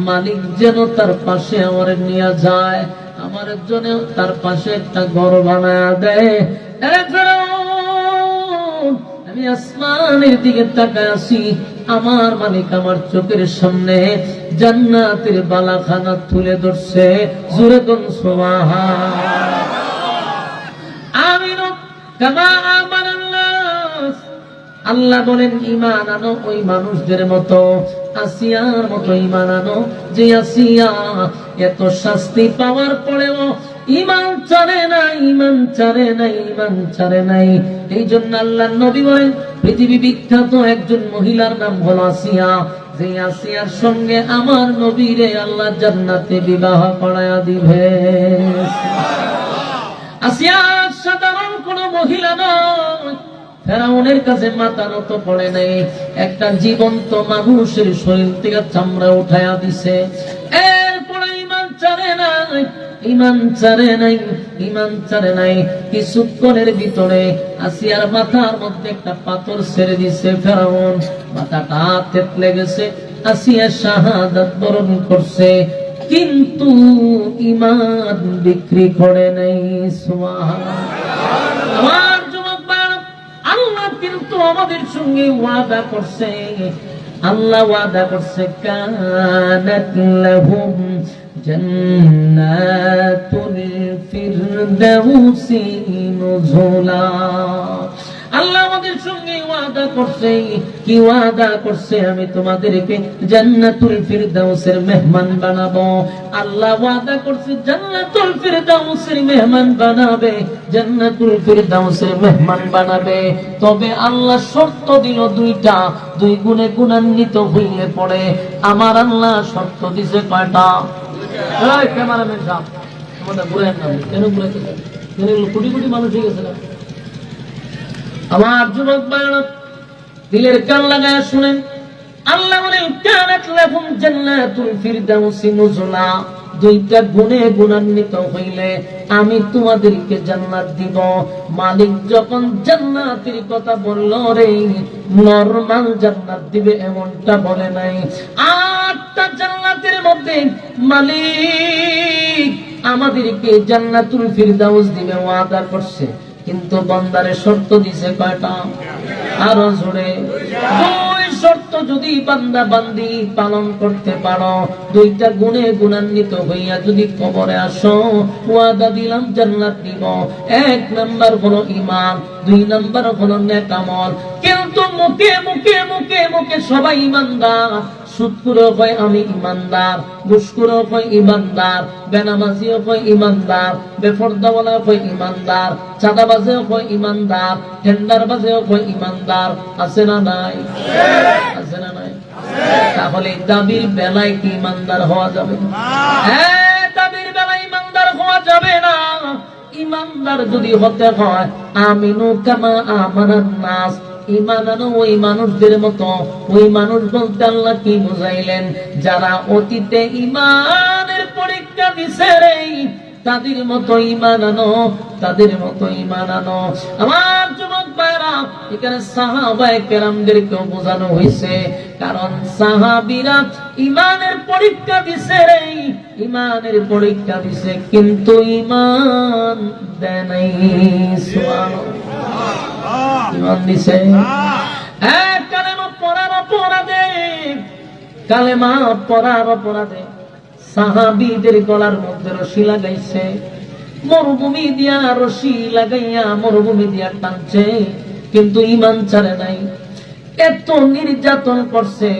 মালিক যেন তার পাশে আমার নিয়ে যায়, আমার জন্য তার পাশে একটা ঘর বানায়া দেয়। আমি আসমানের দিকে তাকায় আছি, আমার মালিক আমার চোখের সামনে জান্নাতের বালাখানা তুলে ধরছে। জোরে কোন সুবহান। আমিনু কামা আমানান নাস। আল্লাহ বলেন, ঈমান আনো ওই মানুষদের মতো, আসিয়ার মতো ঈমান আনো, যে আসিয়া এত শাস্তি পাওয়ার পরেও ঈমান ছাড়ে নাই, ঈমান ছাড়ে নাই, ঈমান ছাড়ে নাই। এই জন্য আল্লাহর নবী বলেন, পৃথিবী বিখ্যাত একজন মহিলার নাম হলো আসিয়া, যে আসিয়ার সঙ্গে আমার নবীরে আল্লাহ জান্নাতে বিবাহ করায়া দিবে। আসিয়া সাধারণ কোন মহিলা নয়, ফেরাউনের কাছে মাথা নত করে নাই, একটা জীবন্ত মানুষের শরীর থেকে চামড়া উঠায়া দিছে। এরপরে ঈমান ছাড়ে নাই, ঈমান ছাড়ে নাই, ঈমান ছাড়ে নাই। কিছুক্ষণের ভিতরে আসিয়ার মাথার মধ্যে একটা পাথর ছেড়ে দিছে ফেরাউন, মাথাটা থেতলে গেছে। আসিয়া শাহাদাত বরণ করছে, কিন্তু ঈমান বিক্রি করে নাই। সুবহানাল্লাহ। আমার যুবক ভাইরা, আল্লাহ কিন্তু আমাদের সঙ্গে ওয়াদা করছে, আল্লাহ ওয়াদা করছে, কানাত লাহুম জান্নাতুল ফিরদাউসি নুজুলা। আল্লাহ আমাদের সঙ্গে ওয়াদা করছে, কি ওয়াদা করছে? আমি তোমাদেরকে জান্নাতুল ফিরদাউসের মেহমান বানাবো। আল্লাহ ওয়াদা করছে জান্নাতুল ফিরদাউসের মেহমান বানাবে, জান্নাতুল ফিরদাউসের মেহমান বানাবে। তবে আল্লাহ শর্ত দিল দুইটা, দুই গুণে গুণান্বিত হইলে পড়ে। আমার আল্লাহ শর্ত দিছে কয়টা? এই ক্যামেরাম্যান সাহেব, আমাদের ঘুরে না, কেন ঘুরাইতে? কেন কোটি কোটি মানুষ হয়ে গেছে না? আমার যুবক ভাইরা, দিলের কান লাগায় শুনেন, আল্লাহ বলেন, কানাত লাহুম জান্নাতুল ফিরদাউসি নুজুলা। দুইটা গুণে গুণান্বিত হইলে আমি তোমাদেরকে জান্নাত দিব। মালিক যখন জান্নাতের কথা বলল রে, নরমাল জান্নাত দিবে এমনটা বলে নাই। 8টা জান্নাতের মধ্যে মালিক আমাদেরকে জান্নাতুল ফিরদাউস দিবে ওয়াদা করছে, কিন্তু বান্দারে শর্ত দিছে কয়টা? আরো জোরে। দুই শর্ত যদি বান্দা বান্দি পালন করতে পারো, দুইটা গুণে গুণান্বিত হইয়া যদি কবরে আসো, ওয়াদা দিলাম জান্নাত দিব। 1 নাম্বার হলো ঈমান, 2 নাম্বার হলো নেক আমল। কিন্তু মুখে মুখে মুখে মুখে সবাই ঈমানদার, সুদখোরও কয় আমি ঈমানদার, ঘুষখোরও কয় ঈমানদার, বেনামাজিও কয় ঈমানদার, বেপরদাওয়ালাও কয় ঈমানদার, চাঁদাবাজেও কয় ঈমানদার, টেন্ডারবাজেও কয় ঈমানদার। আছে না নাই? আছে না নাই? তাহলে দাবির বেলায় কি ঈমানদার হওয়া যাবে না? হ্যাঁ, দাবির বেলায় ঈমানদার হওয়া যাবে না। ঈমানদার যদি হতে হয়, আমিনু কামা আমানান নাস, ঈমান আনো ওই মানুষদের মতো। ওই মানুষ বলতে আল্লাহ কি বুঝাইলেন? যারা অতীতে ঈমানের পরীক্ষা দিছে রে, তাদের মতো ঈমান আনো, তাদের মতো ঈমান আনো। আমার যুবক ভাইরা, এখানে সাহাবায়ে কেরামদেরকেও বোঝানো হয়েছে, কারণ সাহাবীরা ঈমানের পরীক্ষা দিছে রে, ঈমানের পরীক্ষা দিছে, কিন্তু ঈমান দেয় নাই। সুবহানাল্লাহ। ঈমান দিছে, কালেমা পড়ার অপরাধে, কালেমা পড়ার অপরাধে সাহাবীদের গলার মধ্যে রশি লাগাইছে, মরুভূমি দিয়া রশি লাগাইয়া মরুভূমি দিয়া টানছে, কিন্তু ঈমান ছাড়ে নাই। এত নির্যাতন করছে,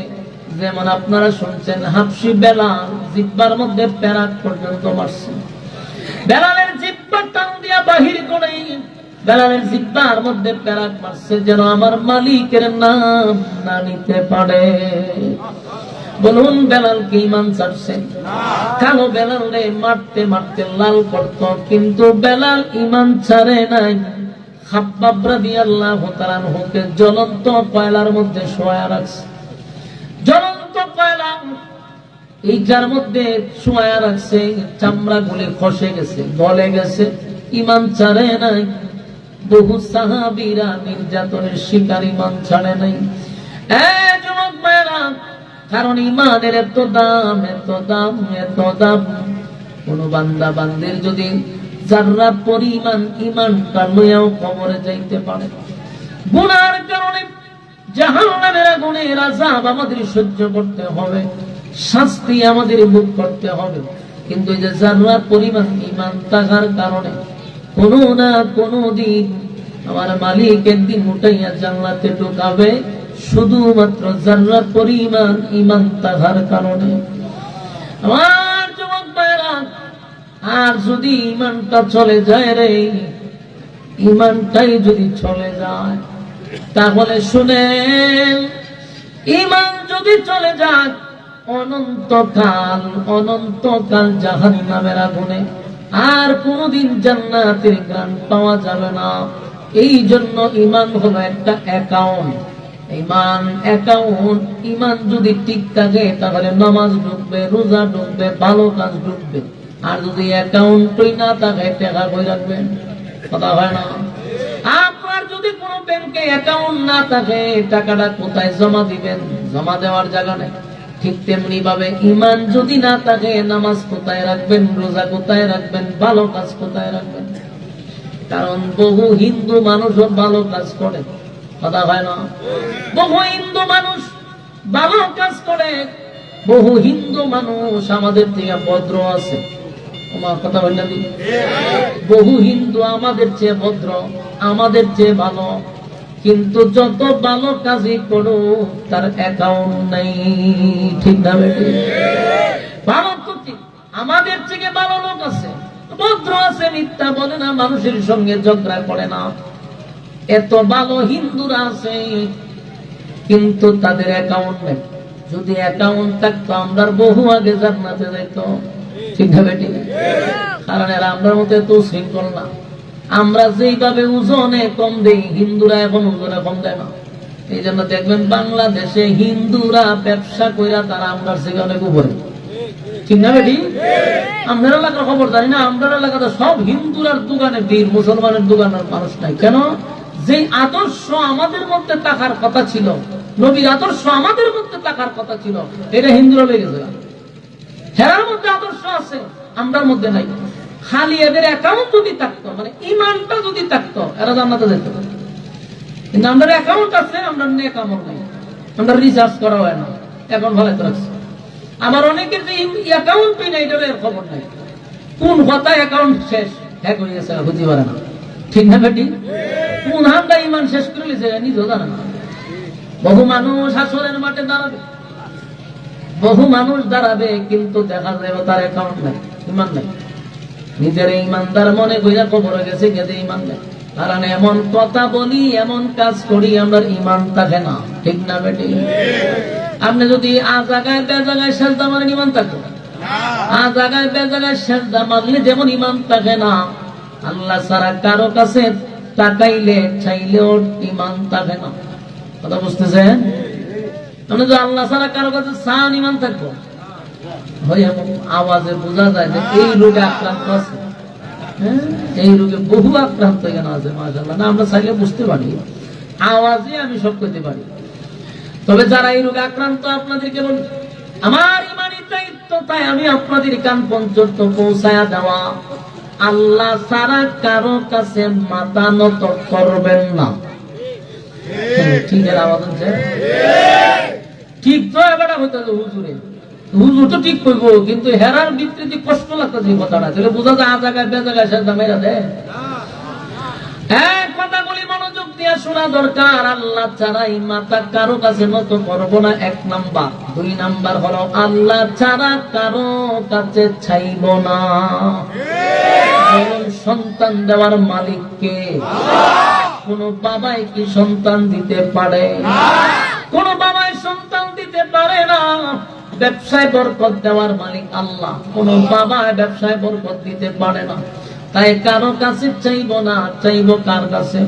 যেমন আপনারা শুনছেন হাবশী বেলাল জিহ্বার মধ্যে প্যারাক পর্যন্ত মারছে। বেলালের জিহ্বা টান দিয়া বাহির করে, বেলালের জিহ্বার মধ্যে প্যারাক মারছে, যেন আমার মালিকের নাম না নিতে পারে। বলুন বেলাল কি ইমান ছাড়ছে? কালো বেলাল রে মারতে মারতে লাল করত, কিন্তু বেলাল ইমান ছাড়ে নাই। খাব্বাব রাদিয়াল্লাহু তাআলা আনহুকে জ্বলন্ত কয়লার মধ্যে শোয়া রাখছে। জ্বলন্ত কয়লা এইটার মধ্যে শোয়া রাখছে, চামড়া গুলি খসে গেছে, গলে গেছে, ইমান ছাড়ে নাই। বহু সাহাবীরা নির্যাতনের শিকার, ইমান ছাড়ে নাই। যুবক ভাইরা, কারণ ইমানের এত দাম, এত দাম, এত দাম। কোন বান্দা বান্দির যদি যারা পরিমাণ ইমানটা লইয়াও কবরে যাইতে পারে, গুনার কারণে জাহান্নামের আগুনের আযাব আমাদের সহ্য করতে হবে, শাস্তি আমাদের ভোগ করতে হবে, কিন্তু এই যে যারা পরিমাণ ইমান থাকার কারণে কোনো না কোনো দিন আমার মালিক একদিন উঠাইয়া জান্নাতে ঢুকাবে, শুধুমাত্র যারা পরিমাণ ইমান থাকার কারণে। আমার যুবক ভাইরা, আর যদি ইমানটা চলে যায় রে, ইমানটাই যদি চলে যায়, তাহলে শুনেন, ইমান যদি চলে যায় অনন্তকাল, অনন্তকাল জাহান্নামের আগুনে আর কোনদিন জান্নাতের গান পাওয়া যাবে না। এই জন্য ইমান হলো একটা অ্যাকাউন্ট, ইমান অ্যাকাউন্ট। ইমান যদি ঠিক থাকে তাহলে নামাজ ঢুকবে, রোজা ঢুকবে, ভালো কাজ ঢুকবে। আর যদি অ্যাকাউন্টই না থাকে, টাকা কই রাখবেন? কথা হয় না? আপনার যদি কোনো ব্যাংকে অ্যাকাউন্ট না থাকে, টাকাটা কোথায় জমা দিবেন? জমা দেওয়ার জায়গা নেই। ঠিক তেমনি ভাবে ইমান যদি না থাকে, নামাজ কোথায় রাখবেন? রোজা কোথায় রাখবেন? ভালো কাজ কোথায় রাখবেন? কারণ বহু হিন্দু মানুষও ভালো কাজ করে, কথা হয় না? বহু হিন্দু মানুষ ভালো কাজ করে, বহু হিন্দু মানুষ আমাদের থেকে ভদ্র আছে। আমার কথা হয় না? বহু হিন্দু আমাদের চেয়ে ভদ্র, আমাদের চেয়ে ভালো, কিন্তু যত ভালো কাজই করো তার অ্যাকাউন্ট নাই। ঠিক না বেটি? ভালো তো ঠিক, আমাদের থেকে ভালো লোক আছে, ভদ্র আছে, মিথ্যা বলে না, মানুষের সঙ্গে ঝগড়া করে না, এত ভালো হিন্দুরা আছে, কিন্তু তাদের অ্যাকাউন্ট নেই। যদি অ্যাকাউন্ট থাকতো আমরা বহু আগে জান্নাতে যাইতো। ঠিক না বেটি? কারণ এরা আমরা মতো এত শৃঙ্খল না। আমরা যেইভাবে ওজনে কম দেই, হিন্দুরা এখন ওজনে কম দেয় না। এই জন্য দেখবেন বাংলাদেশে হিন্দুরা ব্যবসা কইরা তারা আমরা থেকে অনেক উপরে। ঠিক না বেটি? আমাদের এলাকার খবর জানি না, আমাদের এলাকাতে সব হিন্দুরার দোকানে ভিড়, মুসলমানের দোকানের মানুষ নাই। কেন? যে আদর্শ আমাদের মধ্যে থাকার কথা ছিল, নবীর আদর্শ আমাদের মধ্যে থাকার কথা ছিল, এটা হিন্দুরা লেগে গেছে। হেরার মধ্যে আদর্শ আছে, আমরার মধ্যে নাই। খালি এদের অ্যাকাউন্ট যদি থাকতো, মানে ইমানটা যদি থাকতো, এরা জান্নাতে যেত। কিন্তু আমাদের অ্যাকাউন্ট আছে, আমরা নেক আমল নাই, আমরা রিচার্জ করা হয় না, এখন ভালো রাখছে। আমার অনেকের যে অ্যাকাউন্টই নাই, এটার খবর নাই, কোন কথায় অ্যাকাউন্ট শেষ, হ্যাক হয়ে গেছে, বুঝতে পারে না। ঠিক না বেটি? কোন হামটা ইমান শেষ করে লিছে নিজেও জানে না। বহু মানুষ হাসরের মাঠে দাঁড়াবে, বহু মানুষ দাঁড়াবে, কিন্তু দেখা যাবে তার অ্যাকাউন্ট নাই, ইমান নাই। নিজের ইমানদার মনে কইরা কবরে গেছে, গেছে ইমান নেই। কারণ এমন কথা বলি, এমন কাজ করি, আমার ইমান থাকে না। ঠিক না বেটি? আপনি যদি আ জায়গায় বে জায়গায় সেজদা মারেন, ইমান থাকতো? আ জায়গায় বে জায়গায় সেজদা মারলে যেমন ইমান থাকে না, আল্লাহ ছাড়া কারো কাছে তাকাইলে চাইলেও ইমান থাকে না। কথা বুঝতেছেন? আপনি যদি আল্লাহ ছাড়া কারো কাছে চান, ইমান থাকবো? আওয়াজে বোঝা যায় যে এই রোগে আক্রান্ত আছে। এই রোগে বহু আক্রান্ত এখানে আছে, মাশাআল্লাহ। না, আমরা চাইলে বুঝতে পারি, আওয়াজে আমি সব করতে পারি। তবে যারা এই রোগে আক্রান্ত, আপনাদেরকে বলি, আমার ইমানি দায়িত্ব, তাই আমি আপনাদের কান পর্যন্ত পৌঁছায়া দেওয়া। আল্লাহ ছাড়া কারো কাছে মাথা নত করবেন না। ঠিক এর আওয়াজ হচ্ছে ঠিক তো? এবার হইতে হুজুরে, হুজুর তো ঠিক করবো, কিন্তু হেরার বিকৃতি কষ্ট লাগতেছে কথাটা, তাহলে বোঝা যায় আ জায়গায় বে জায়গায় সেজদা মেরা দেয়। কথাগুলি মনোযোগ দিয়ে শোনা দরকার। আল্লাহ ছাড়াই মাথা কারো কাছে নত করবো না, 1 নাম্বার। 2 নাম্বার হলো আল্লাহ ছাড়া কারো কাছে চাইব না। সন্তান দেওয়ার মালিক কে? কোন বাবাই কি সন্তান দিতে পারে? কোন বাবাই সন্তান দিতে পারে না। ব্যবসায় বরকত দেওয়ার মালিক আল্লাহ। কোন বাবা ব্যবসায় বরকত দিতে পারে না, তাই কারো কাছে চাইবো না, চাইবো কার কাছে?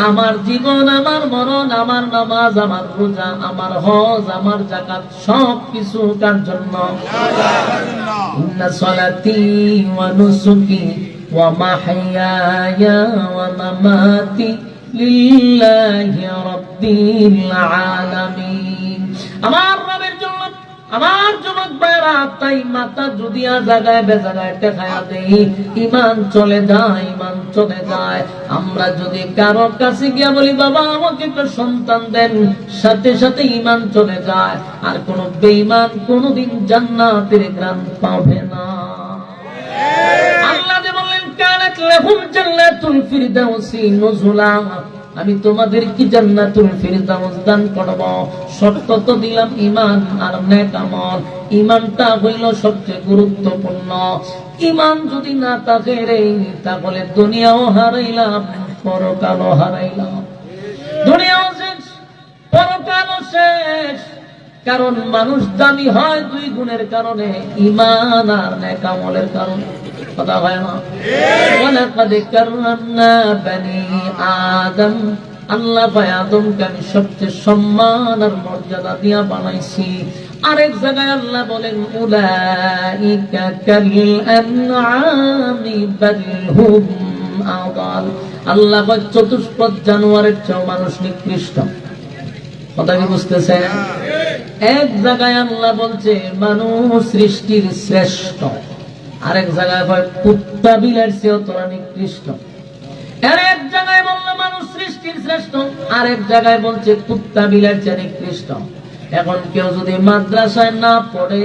আমার জীবন, আমার মরণ, আমার নামাজ, আমার রোজা, আমার হজ, আমার যাকাত সব কিছু কার জন্য? ইন্না সলাতি ওয়া নুসুকি ওয়া মাহইয়ায়া ওয়া মামাতি লিল্লাহি রাব্বিল আলামিন। আমার রবের জন্য, আমার যুবক ভাইরা, তাই মাথা যদি জায়গায় বেজাগায় টেকায়া দেই, ইমান চলে যায়, ইমান চলে যায়। আমরা যদি কারোর কাছে গিয়া বলি বাবা আমাকে একটা সন্তান দেন, সাথে সাথে ইমান চলে যায়। আর কোন বেঈমান কোনদিন জান্নাতের গ্রাম পাবে না। আল্লাহ যে বললেন কানাত লাহুম জান্নাতুল ফিরদাউসি নুজুলা, আমি তোমাদের কি জান্নাতুল ফিরদাউস দান করব। শর্ত তো দিলাম ঈমান আর নেক আমল। ঈমানটা হইল সবচেয়ে গুরুত্বপূর্ণ। ঈমান যদি না থাকে রে, তাহলে দুনিয়াও হারাইলাম, পরকালও হারাইলাম। দুনিয়াও শেষ, পরকালও শেষ। কারণ মানুষ দামি হয় দুই গুণের কারণে, ঈমান আর নেক আমলের কারণে। কথা হয় না? ওয়ালাকাদ কাররামনা বানি আদম, আল্লাহ ভাই আদমকে আমি সবচেয়ে সম্মান আর মর্যাদা দিয়া বানাইছি। আরেক জায়গায় আল্লাহ বলেন উলাইকা কাল আনআমি বাল হুম আদাল। আল্লাহ বলেন চতুষ্পদ জানোয়ারের চেয়ে মানুষ নিকৃষ্ট। কথা কি বুঝতেছেন? এক জায়গায় আল্লাহ বলছে মানুষ সৃষ্টির শ্রেষ্ঠ, আরেক জায়গায় হয় কুত্তা বিলের চেয়েও তোরা নিকৃষ্ট। এক জায়গায় বললো মানুষ সৃষ্টির শ্রেষ্ঠ, আরেক জায়গায় বলছে কুত্তা বিলের চেয়ে নিকৃষ্ট। এখন কেউ যদি মাদ্রাসায় না পড়ে,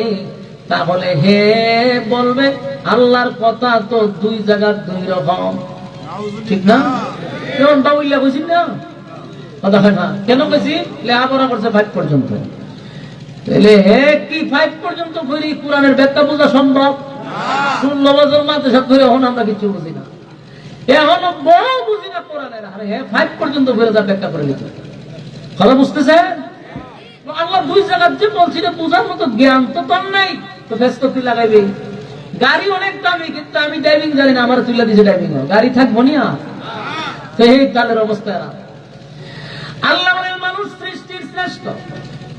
তাহলে হে বলবে আল্লাহর কথা তো দুই জায়গার দুই রকম, ঠিক না? কেমন বাউল্লা বুঝি না? কথা হয় না? কেন বেশি লেখাপড়া করছে 5 পর্যন্ত, তাহলে হে কি 5 পর্যন্ত করি কোরআনের ব্যাখ্যা বোঝা সম্ভব? 16 বছর মাদ্রাসা ধরে এখন আমরা কিছু বুঝি না, এখন বড় বুঝি না কোরআনের। আরে হে 5 পর্যন্ত ঘুরে যা ব্যাখ্যা করে নিতে। কথা বুঝতেছে? আল্লাহ দুই জায়গার যে বলছি না, বোঝার মতো জ্ঞান তো তোর নাই, তো ব্যস্ত তুই লাগাইবি। গাড়ি অনেক দামি, কিন্তু আমি ড্রাইভিং জানি না, আমার তুলে দিয়েছে ড্রাইভিং, গাড়ি থাকবো না। সেই কালের অবস্থা। আল্লাহ বলেন মানুষ সৃষ্টির শ্রেষ্ঠ,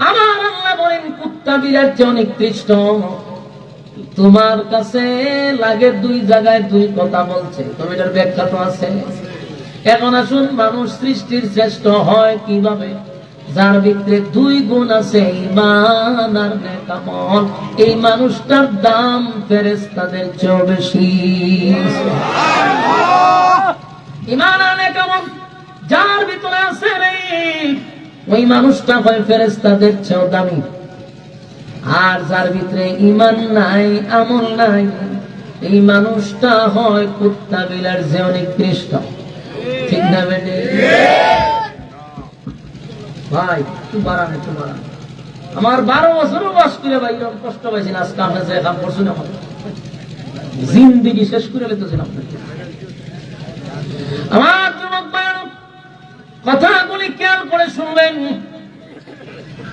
আমার আল্লাহ বলেন কুত্তা বিড়ার চেয়ে নিকৃষ্ট। তোমার কাছে লাগে দুই জায়গায় দুই কথা বলছে, তবে এটার ব্যাখ্যা তো আছে। এখন আসুন, মানুষ সৃষ্টির শ্রেষ্ঠ হয় কিভাবে? যার ভিতরে দুই গুণ আছে, ঈমান আর নেক আমল। এই মানুষটার দাম ফেরেশতাদের চেয়ে বেশি। ঈমান আর নেক আমল যার ভিতরে আছে রে, ওই মানুষটা হয় ফেরেশতাদের চেয়ে দামি। আর যার ভিতরে ঈমান নাই, আমল নাই, এই মানুষটা হয় কুত্তা বিলার চেয়ে নিকৃষ্ট। ঠিক না বেটে? ভাই একটু বাড়ান, একটু বাড়ান। আমার 12 বছরও বাস করে ভাই কষ্ট পাইছি না, আজকে আপনার যে কাম করছেন আমার জিন্দিগি শেষ করে লেতেছেন আপনাকে। আমার যুবক ভাইয়ের কথাগুলি খেয়াল করে শুনবেন।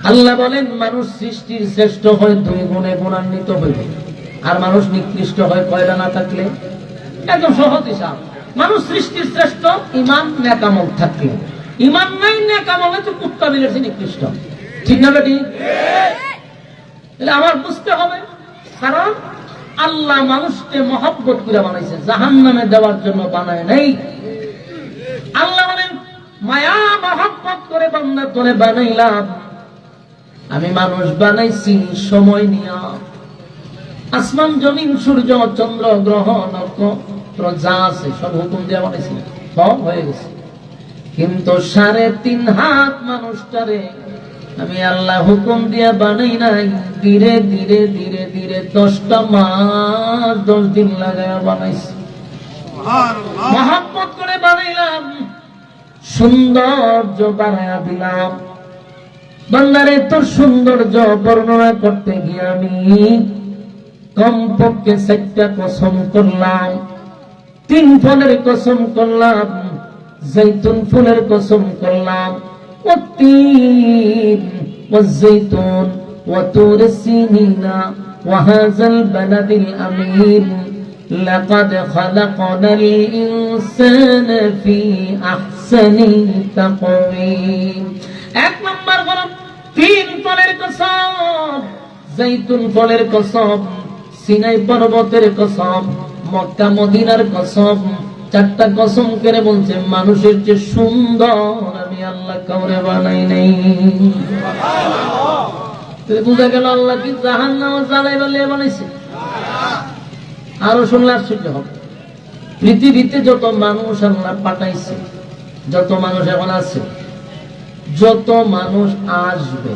আল্লাহ বলেন মানুষ সৃষ্টির শ্রেষ্ঠ হয় দুই গুণে গুণান্বিত হইবে, আর মানুষ নিকৃষ্ট হয় কয়টা না থাকলে। একদম সহজ হিসাব। মানুষ সৃষ্টির শ্রেষ্ঠ ঈমান নেক আমল থাকলে, ঈমান নাই নেক আমল তো কুত্তা বিলের চেয়ে নিকৃষ্ট। ঠিক না বেটি? তাহলে আমার বুঝতে হবে, কারণ আল্লাহ মানুষকে মহব্বত করে বানাইছে, জাহান্নামে দেওয়ার জন্য বানায় নাই। আল্লাহ বলেন মায়া মহব্বত করে বান্দা তোরে বানাইলাম। আমি মানুষ বানাইছি সময় নিয়া, আসমান জমিন সূর্য চন্দ্র গ্রহ নক্ষত্র যা আছে সব হুকুম দিয়ে বানাইছি, সব হয়ে গেছে। কিন্তু 3.5 হাত মানুষটারে আমি আল্লাহ হুকুম দিয়ে বানাই নাই, ধীরে ধীরে ধীরে ধীরে 10টা মাস 10 দিন লাগায় বানাইছি। মহব্বত করে বানাইলাম, সৌন্দর্য বানায়া দিলাম। বান্দারে তোর সৌন্দর্য বর্ণনা করতে গিয়ে আমি কমপক্ষে 4টা কসম করলাম। 3 ফলের কসম করলাম, জৈতুন ফুলের কসম করলাম, والتين والزيتون وطور سينين وهذا البلد الأمين لقد خلقنا الإنسان في أحسن تقويم এক নম্বর হলো তিন ফলের কসম জৈতুন ফলের কসম সিনাই পর্বতের কসম মক্কা মদিনার কসম চারটা কসম করে বলছে মানুষের যে সুন্দর আমি আল্লাহ কাউরে বানাই নাই বুঝা গেল আল্লাহ কি জাহান্নাম জ্বালাই বলে বানাইছে আরো শুনলে আশ্চর্য হবে পৃথিবীতে যত মানুষ আল্লাহ পাঠাইছে যত মানুষ এখন আছে যত মানুষ আসবে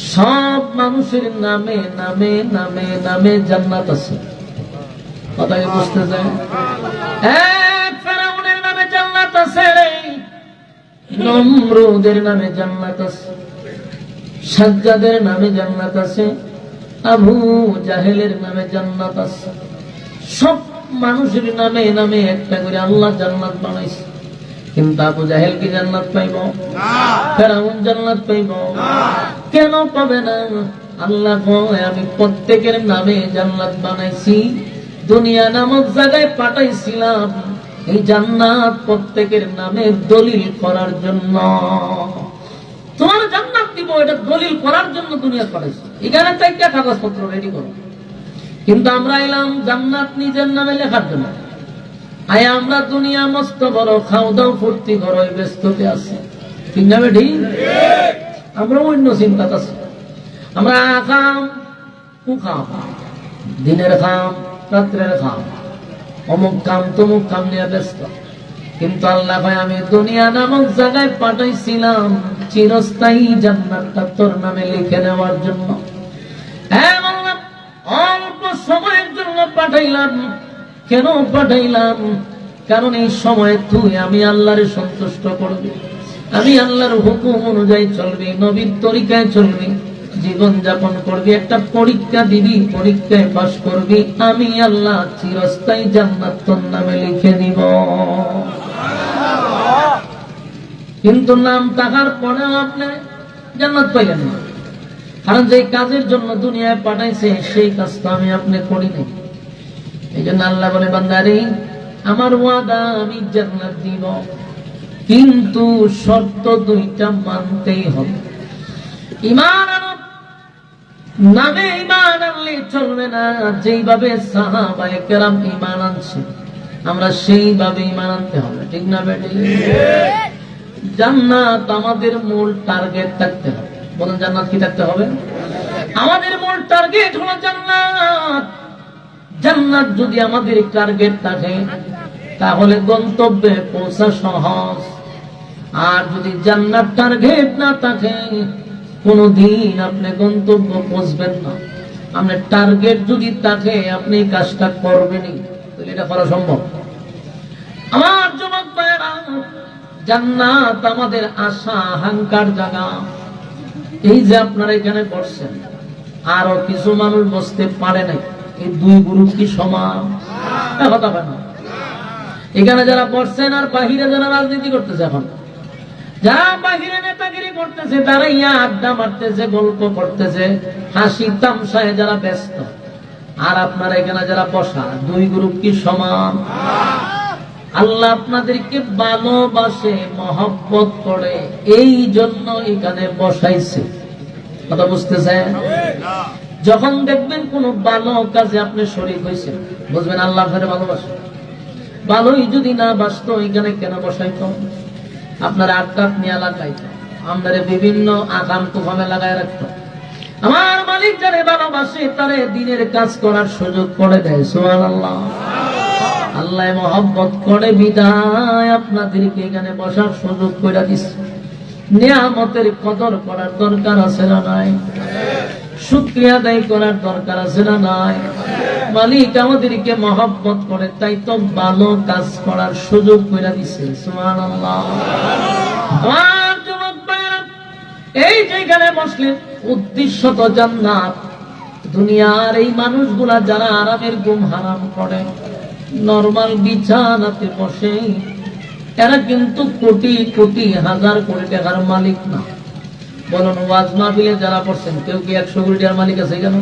সব মানুষের নামে নামে নামে নামে জান্নাত আছে কথাকে বুঝতে যায় ফেরাউনের নামে জান্নাত আছে নমরুদের নামে জান্নাত আছে সাজ্জাদের নামে জান্নাত আছে আবু জাহেলের নামে জান্নাত আছে সব মানুষের নামে নামে একটা করে আল্লাহ জান্নাত বানাইছে কিন্তু আবু জাহেল কি জান্নাত পাইব না ফেরাউন জান্নাত পাইব না কেন পাবে না আল্লাহ কয় আমি প্রত্যেকের নামে জান্নাত বানাইছি দুনিয়া নামক জায়গায় পাঠাইছিলাম এই জান্নাত প্রত্যেকের নামে দলিল করার জন্য তোমার জান্নাত দিব এটা দলিল করার জন্য দুনিয়া পাঠাইছি এখানে থেকে কাগজপত্র রেডি করো কিন্তু আমরা এলাম জান্নাত নিজের নামে লেখার জন্য আয় আমরা দুনিয়া মস্ত বড় খাও দাও ফুর্তি করো ব্যস্ততে আছি ঠিক না ঠিক আমরা অন্য চিন্তাতে আছি আমরা খাম খাম দিনের খাম রাত্রের খাম অমুক কাম তমুক কাম নিয়ে ব্যস্ত কিন্তু আল্লাহ ভাই আমি দুনিয়া নামক জায়গায় পাঠাইছিলাম চিরস্থায়ী জান্নাতটা তোর নামে লিখে নেওয়ার জন্য অল্প সময়ের জন্য পাঠাইলাম কেন পাঠাইলাম কারণ এই সময় তুই আমি আল্লাহরে সন্তুষ্ট করবি আমি আল্লাহর হুকুম অনুযায়ী চলবি নবীর তরিকায় চলবি জীবন যাপন করবি একটা পরীক্ষা দিবি পরীক্ষায় পাস করবি আমি আল্লাহ চিরস্থায়ী জান্নাত তোর নামে লিখে দিব কিন্তু নাম থাকার পরেও আপনি জান্নাত পাইলেন না কারণ যে কাজের জন্য দুনিয়ায় পাঠাইছে সেই কাজ তো আমি আপনি করি নাই এই জন্য আল্লাহ বলে বান্দারে আমার ওয়াদা আমি জান্নাত দিব কিন্তু শর্ত দুইটা মানতেই হবে ঈমান নামে ঈমান আনলে চলবে না যেইভাবে সাহাবায়ে কেরাম ঈমান আনছে আমরা সেইভাবে ঈমান আনতে হবে ঠিক না বেটি জান্নাত আমাদের মূল টার্গেট থাকতে হবে বলেন জান্নাত কি থাকতে হবে আমাদের মূল টার্গেট হলো জান্নাত জান্নাত যদি আমাদের টার্গেট থাকে তাহলে গন্তব্যে পৌঁছা সহজ আর যদি জান্নাত টার্গেট না থাকে কোনদিন আপনি গন্তব্য পৌঁছবেন না আপনার টার্গেট যদি থাকে আপনি কাজটা করবেনই তাহলে এটা করা সম্ভব আমার যুবক ভাইরা জান্নাত আমাদের আশা আকাঙ্ক্ষার জায়গা এই যে আপনারা এখানে বসছেন আরো কিছু মানুষ বসতে পারে নাই এই দুই গ্রুপ কি সমান কথা হয় না এখানে যারা বসছেন আর বাহিরে যারা রাজনীতি করতেছে এখন যারা বাহিরে নেতাগিরি করতেছে তারা ইয়া আড্ডা মারতেছে গল্প করতেছে হাসি তামসায় যারা ব্যস্ত আর আপনারা এখানে যারা বসা দুই গ্রুপ কি সমান আল্লাহ আপনাদেরকে ভালোবাসে মহব্বত করে এই জন্য এখানে বসাইছে কথা বুঝতেছেন যখন দেখবেন কোন ভালো কাজে আপনি শরীক হয়েছেন বুঝবেন আল্লাহ আপনাকে ভালোবাসে ভালোই যদি না বাসতো এখানে কেন বসাইতো আপনার আড্ডা নিয়ে লাগাইতো আপনারা বিভিন্ন আগাম তুফানে লাগায় রাখতো আমার মালিক যারে ভালোবাসে তারে দিনের কাজ করার সুযোগ করে দেয় সুবহানাল্লাহ আল্লাহ মহব্বত করে বিদায় আপনাদেরকে এখানে বসার সুযোগ করে দিচ্ছে নিয়ামতের কদর করার দরকার আছে না নাই শুকরিয়া আদায় করার দরকার আছে না নাই মালিক আমাদেরকে মহব্বত করে তাই তো ভালো কাজ করার সুযোগ করে দিচ্ছে সুবহানাল্লাহ আমার যুবক ভাইরা এই যেখানে বসলেন উদ্দেশ্য তো জান্নাত দুনিয়ার এই মানুষগুলা যারা আরামের ঘুম হারাম করে নরমাল বিছানাতে বসে এরা কিন্তু কোটি কোটি হাজার কোটি টাকার মালিক না বলুন ওয়াজ মাহফিলে যারা পড়ছেন কেউ কি 100 কোটি টাকার মালিক আছে? কেন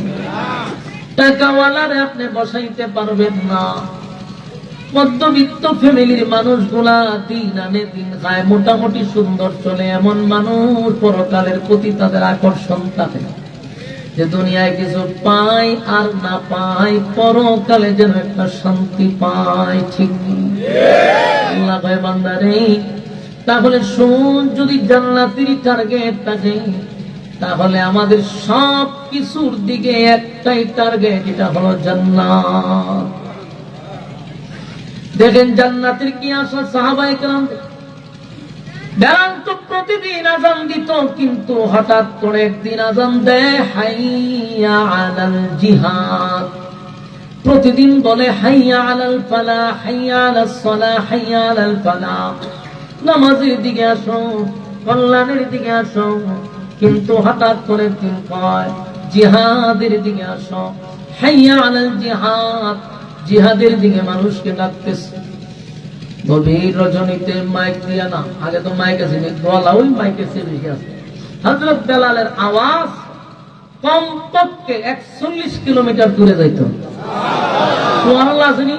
টাকাওয়ালারে আপনি বসাইতে পারবেন না। মধ্যবিত্ত ফ্যামিলির মানুষগুলা দিন আনে দিন খায়, মোটামুটি সুন্দর চলে, এমন মানুষ পরকালের প্রতি তাদের আকর্ষণ থাকে, যে দুনিয়ায় কিছু পাই আর না পাই পরকালে যেন একটা শান্তি পাই। ঠিক আল্লাহ ভাই বান্দারে, তাহলে শুন, যদি জান্নাতের টার্গেট থাকে তাহলে আমাদের সব কিছুর দিকে একটাই টার্গেট, এটা হলো জান্নাত। দেখেন জান্নাতের কি আশা সাহাবায়ে কেরাম। বেলাল তো প্রতিদিন আযান দিত, কিন্তু হঠাৎ করে একদিন আযান দেয় হাইয়া আলাল জিহাদ। প্রতিদিন বলে হাইয়া আলাল ফালাহ, হাইয়া আলাস সালাহ, হাইয়া আলাল ফালাহ, নামাজের দিকে আসো, কল্যাণের দিকে আসো। কিন্তু হঠাৎ করে তিনি কয় জিহাদের দিকে আসো, হাইয়া আলাল জিহাদ, জিহাদের দিকে মানুষকে ডাকতেছে। গভীর রজনীতে মাইক দিয়া না, আগে তো মাইক আছে, গলা ওই মাইকের চেয়ে বেশি আছে। হযরত বেলালের আওয়াজ কমপক্ষে 41 কিলোমিটার দূরে যাইত। সুবহানাল্লাহ আসেনি?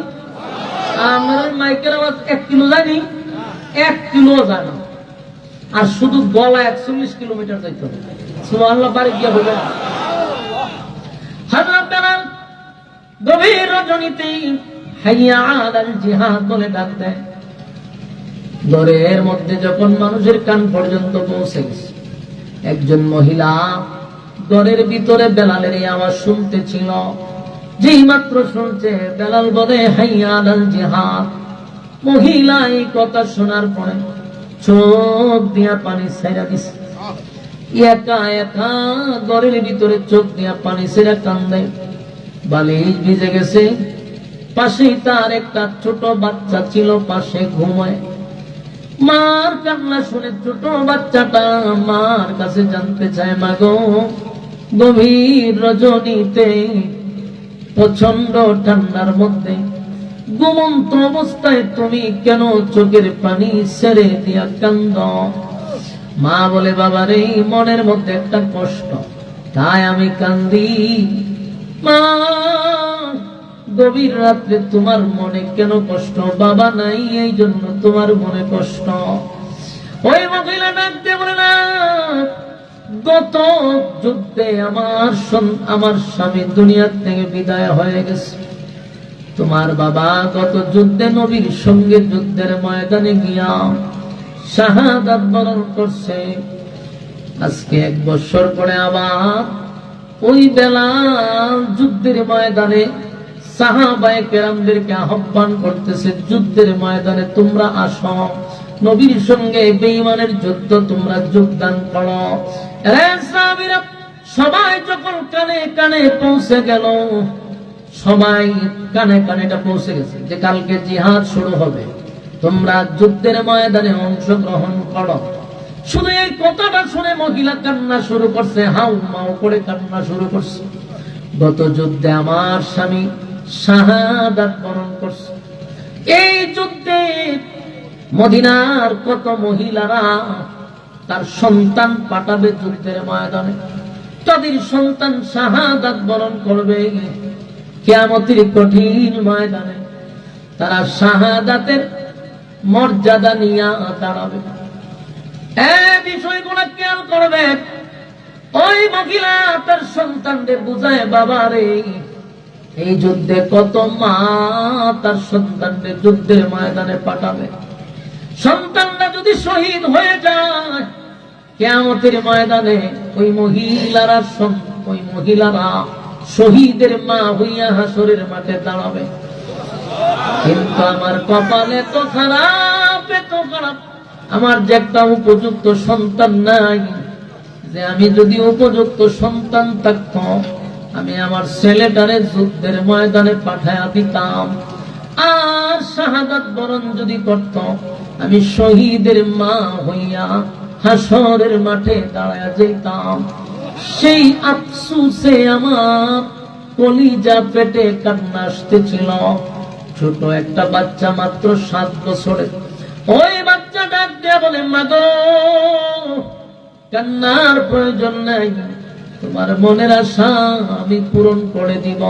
আমার মাইকের আওয়াজ 1 কিলো যায়নি, 1 কিলো যায় না, আর শুধু গলা 41 কিলোমিটার যাইত। সুবহানাল্লাহ বাড়ি গিয়া বলে হযরত বেলাল গভীর রজনীতে হাইয়া আলাল জিহাদ বলে ডাক দেয়। ঘরের মধ্যে যখন মানুষের কান পর্যন্ত পৌঁছে গেছে, একজন মহিলা ঘরের ভিতরে বেলালের এই আওয়াজ শুনতেছিল। যেই মাত্র শুনছে, বেলাল বলে হাইয়া আলাল জিহাদ। মহিলা এই কথা শোনার পরে চোখ দিয়া পানি ছেড়ে দিছে। একা একা ঘরের ভিতরে চোখ দিয়া পানি ছেড়ে কান্দে। বালিশ ভিজে গেছে, পাশেই তার একটা ছোট বাচ্চা ছিল, পাশে ঘুমায়। মার কান্না শুনে ছোট বাচ্চাটা মার কাছে জানতে চায়, মা গো, গভীর রজনীতে প্রচন্ড ঠান্ডার মধ্যে ঘুমন্ত অবস্থায় তুমি কেন চোখের পানি ছেড়ে দিয়া কান্দ? মা বলে, বাবারে, মনের মধ্যে একটা কষ্ট, তাই আমি কান্দি। মা, গভীর রাত্রে তোমার মনে কেন কষ্ট? বাবা নাই, এই জন্য তোমার মনে কষ্ট। ওই মহিলা ডাকতে বলে, না, গত যুদ্ধে আমার স্বামী দুনিয়া থেকে বিদায় হয়ে গেছে। তোমার বাবা গত যুদ্ধে নবীর সঙ্গে যুদ্ধের ময়দানে গিয়া শাহাদাত বরণ করছে। আজকে 1 বছর পরে আবার ওই বেলাল যুদ্ধের ময়দানে সাহাবায়ে কেরামদেরকে আহ্বান করতেছে, যুদ্ধের ময়দানে তোমরা আসো, নবীর সঙ্গে বেঈমানের যুদ্ধ তোমরা যোগদান করো। সাহাবীরা সবাই যখন কানে কানে পৌঁছে গেল, সবাই কানে কানে এটা পৌঁছে গেছে যে কালকে জিহাদ শুরু হবে, তোমরা যুদ্ধের ময়দানে অংশগ্রহণ করো। শুধু এই কথাটা শুনে মহিলা কান্না শুরু করছে, হাউ মাউ করে কান্না শুরু করছে। গত যুদ্ধে আমার স্বামী শাহাদাত বরণ করছে। এই যুদ্ধে মদিনার কত মহিলারা তার সন্তান পাঠাবে যুদ্ধের ময়দানে, তাদের সন্তান শাহাদাত বরণ করবে কিয়ামতের কঠিন ময়দানে। তারা শাহাদাতের মর্যাদা নিয়ে দাঁড়াবে। এই বিষয়গুলো খেয়াল করবে। ওই মহিলা তার সন্তানদের বুঝায়, বাবা রে, এই যুদ্ধে কত মা তার সন্তানদের যুদ্ধের ময়দানে পাঠাবে। সন্তানরা যদি শহীদ হয়ে যায় কিয়ামতের ময়দানে, ওই মহিলারা শহীদের মা হইয়া হাসরের মাঠে দাঁড়াবে। কিন্তু আমার কপালে তো খারাপ, এত খারাপ, আমার যে একটা উপযুক্ত সন্তান নাই। যে আমি যদি উপযুক্ত সন্তান থাকতো, আমি আমার ছেলেটারে যুদ্ধের ময়দানে পাঠায়া দিতাম, আর শাহাদাত বরণ যদি করত, আমি শহীদের মা হইয়া হাসরের মাঠে দাঁড়ায়া যেতাম। সেই আফসোসে আমার কলিজা পেটে কান্না আসতেছিল। ছোট একটা বাচ্চা, মাত্র 7 বছরের। ওই বাচ্চা ডাক দিয়ে বলে, মা গো, কান্নার প্রয়োজন নাই, তোমার মনের আশা আমি পূরণ করে দিব।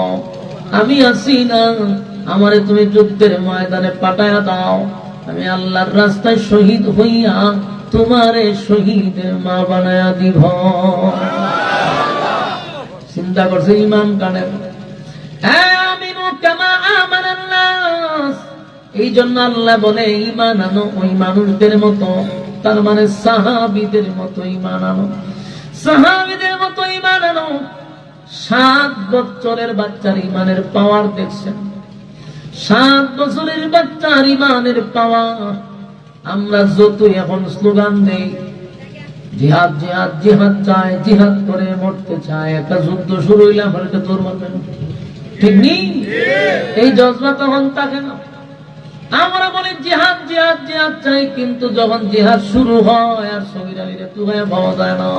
আমি আছি না, আমারে তুমি যুদ্ধের ময়দানে পাঠায়া দাও, আমি আল্লাহর রাস্তায় শহীদ হইয়া তোমারে শহীদের মা বানায়া দিব। চিন্তা করছে ইমান কানে। এই জন্য আল্লাহ বলে ঈমান আনো ওই মানুষদের মতো, তার মানে সাহাবীদের মতো ঈমান আনো, সাহাবীদের মতো ঈমান আনো। 7 বছরের বাচ্চার ঈমানের পাওয়ার দেখছেন, 7 বছরের বাচ্চার ঈমানের পাওয়ার। আমরা যতই এখন স্লোগান দেই জিহাদ জিহাদ জিহাদ চায়, জিহাদ করে মরতে চায়, একটা যুদ্ধ শুরু হইলে আমার এটা তোর মারবেন, ঠিক নেই? এই জজবা তখন থাকে না। আমরা বলি জিহাদ জিহাদ জিহাদ চাই, কিন্তু যখন জিহাদ শুরু হয় আর শহীদ আলীর একটু হয়ে পাওয়া যায় না।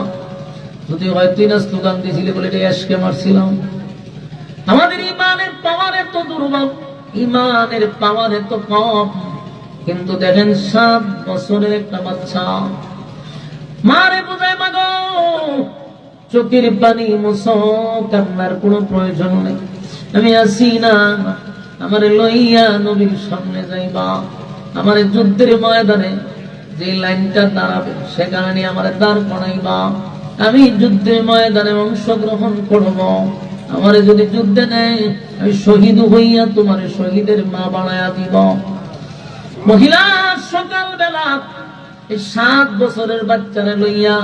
যদি হয় তুই না স্লোগান দিয়েছিলি বলে এটা এসকে মারছিলাম। আমাদের ইমানের পাওয়ার এত দুর্বল, ইমানের পাওয়ার এত কম। কিন্তু দেখেন 7 বছরের একটা বাচ্চা মারে বোঝায়, মাগো চোখের পানি মুছো, কান্নার কোনো প্রয়োজন নেই, আমি আসি না, আমারে লইয়া নবীর সামনে যাইবা, আমারে যুদ্ধের ময়দানে যে লাইনটা দাঁড়াবে সেখানে নিয়ে আমারে দাঁড় করাইবা, আমি যুদ্ধের ময়দানে অংশগ্রহণ করব। আমারে যদি যুদ্ধে নেয় আমি শহীদ হইয়া তোমারে শহীদের মা বানায়া দিব। মহিলা সকালবেলা এই 7 বছরের বাচ্চারে লইয়া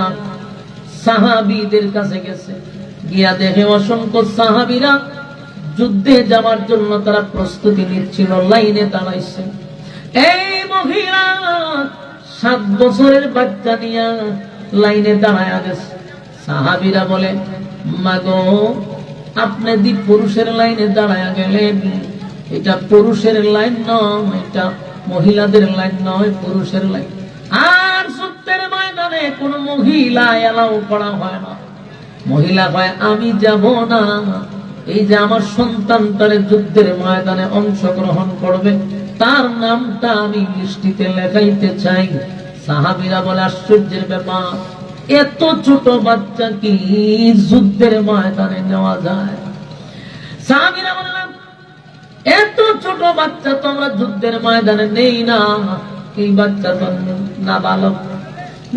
সাহাবীদের কাছে গেছে, গিয়া দেখে অসংখ্য সাহাবীরা যুদ্ধে যাওয়ার জন্য তারা প্রস্তুতি নিচ্ছিল, লাইনে দাঁড়াইছে। এই মহিলা 7 বছরের বাচ্চা নিয়া লাইনে দাঁড়ায়া গেছে। সাহাবীরা বলে, মাগো আপনি দি পুরুষের লাইনে দাঁড়ায়া গেলেন, এটা পুরুষের লাইন নয়, এটা মহিলাদের লাইন নয়, পুরুষের লাইন। আর যুদ্ধের ময়দানে কোন মহিলা এলাও করা হয় না। মহিলা কয় আমি যাব না, এই যে আমার সন্তানটারে যুদ্ধের ময়দানে অংশগ্রহণ করবে তার নামটা আমি লিস্টিতে লেখাইতে চাই। সাহাবীরা বলে আশ্চর্যের ব্যাপার, এত ছোট বাচ্চা কি যুদ্ধের ময়দানে নেওয়া যায়? সাহাবীরা বললেন এত ছোট বাচ্চা তো আমরা যুদ্ধের ময়দানে নেই না, এই বাচ্চা তো নাবালক,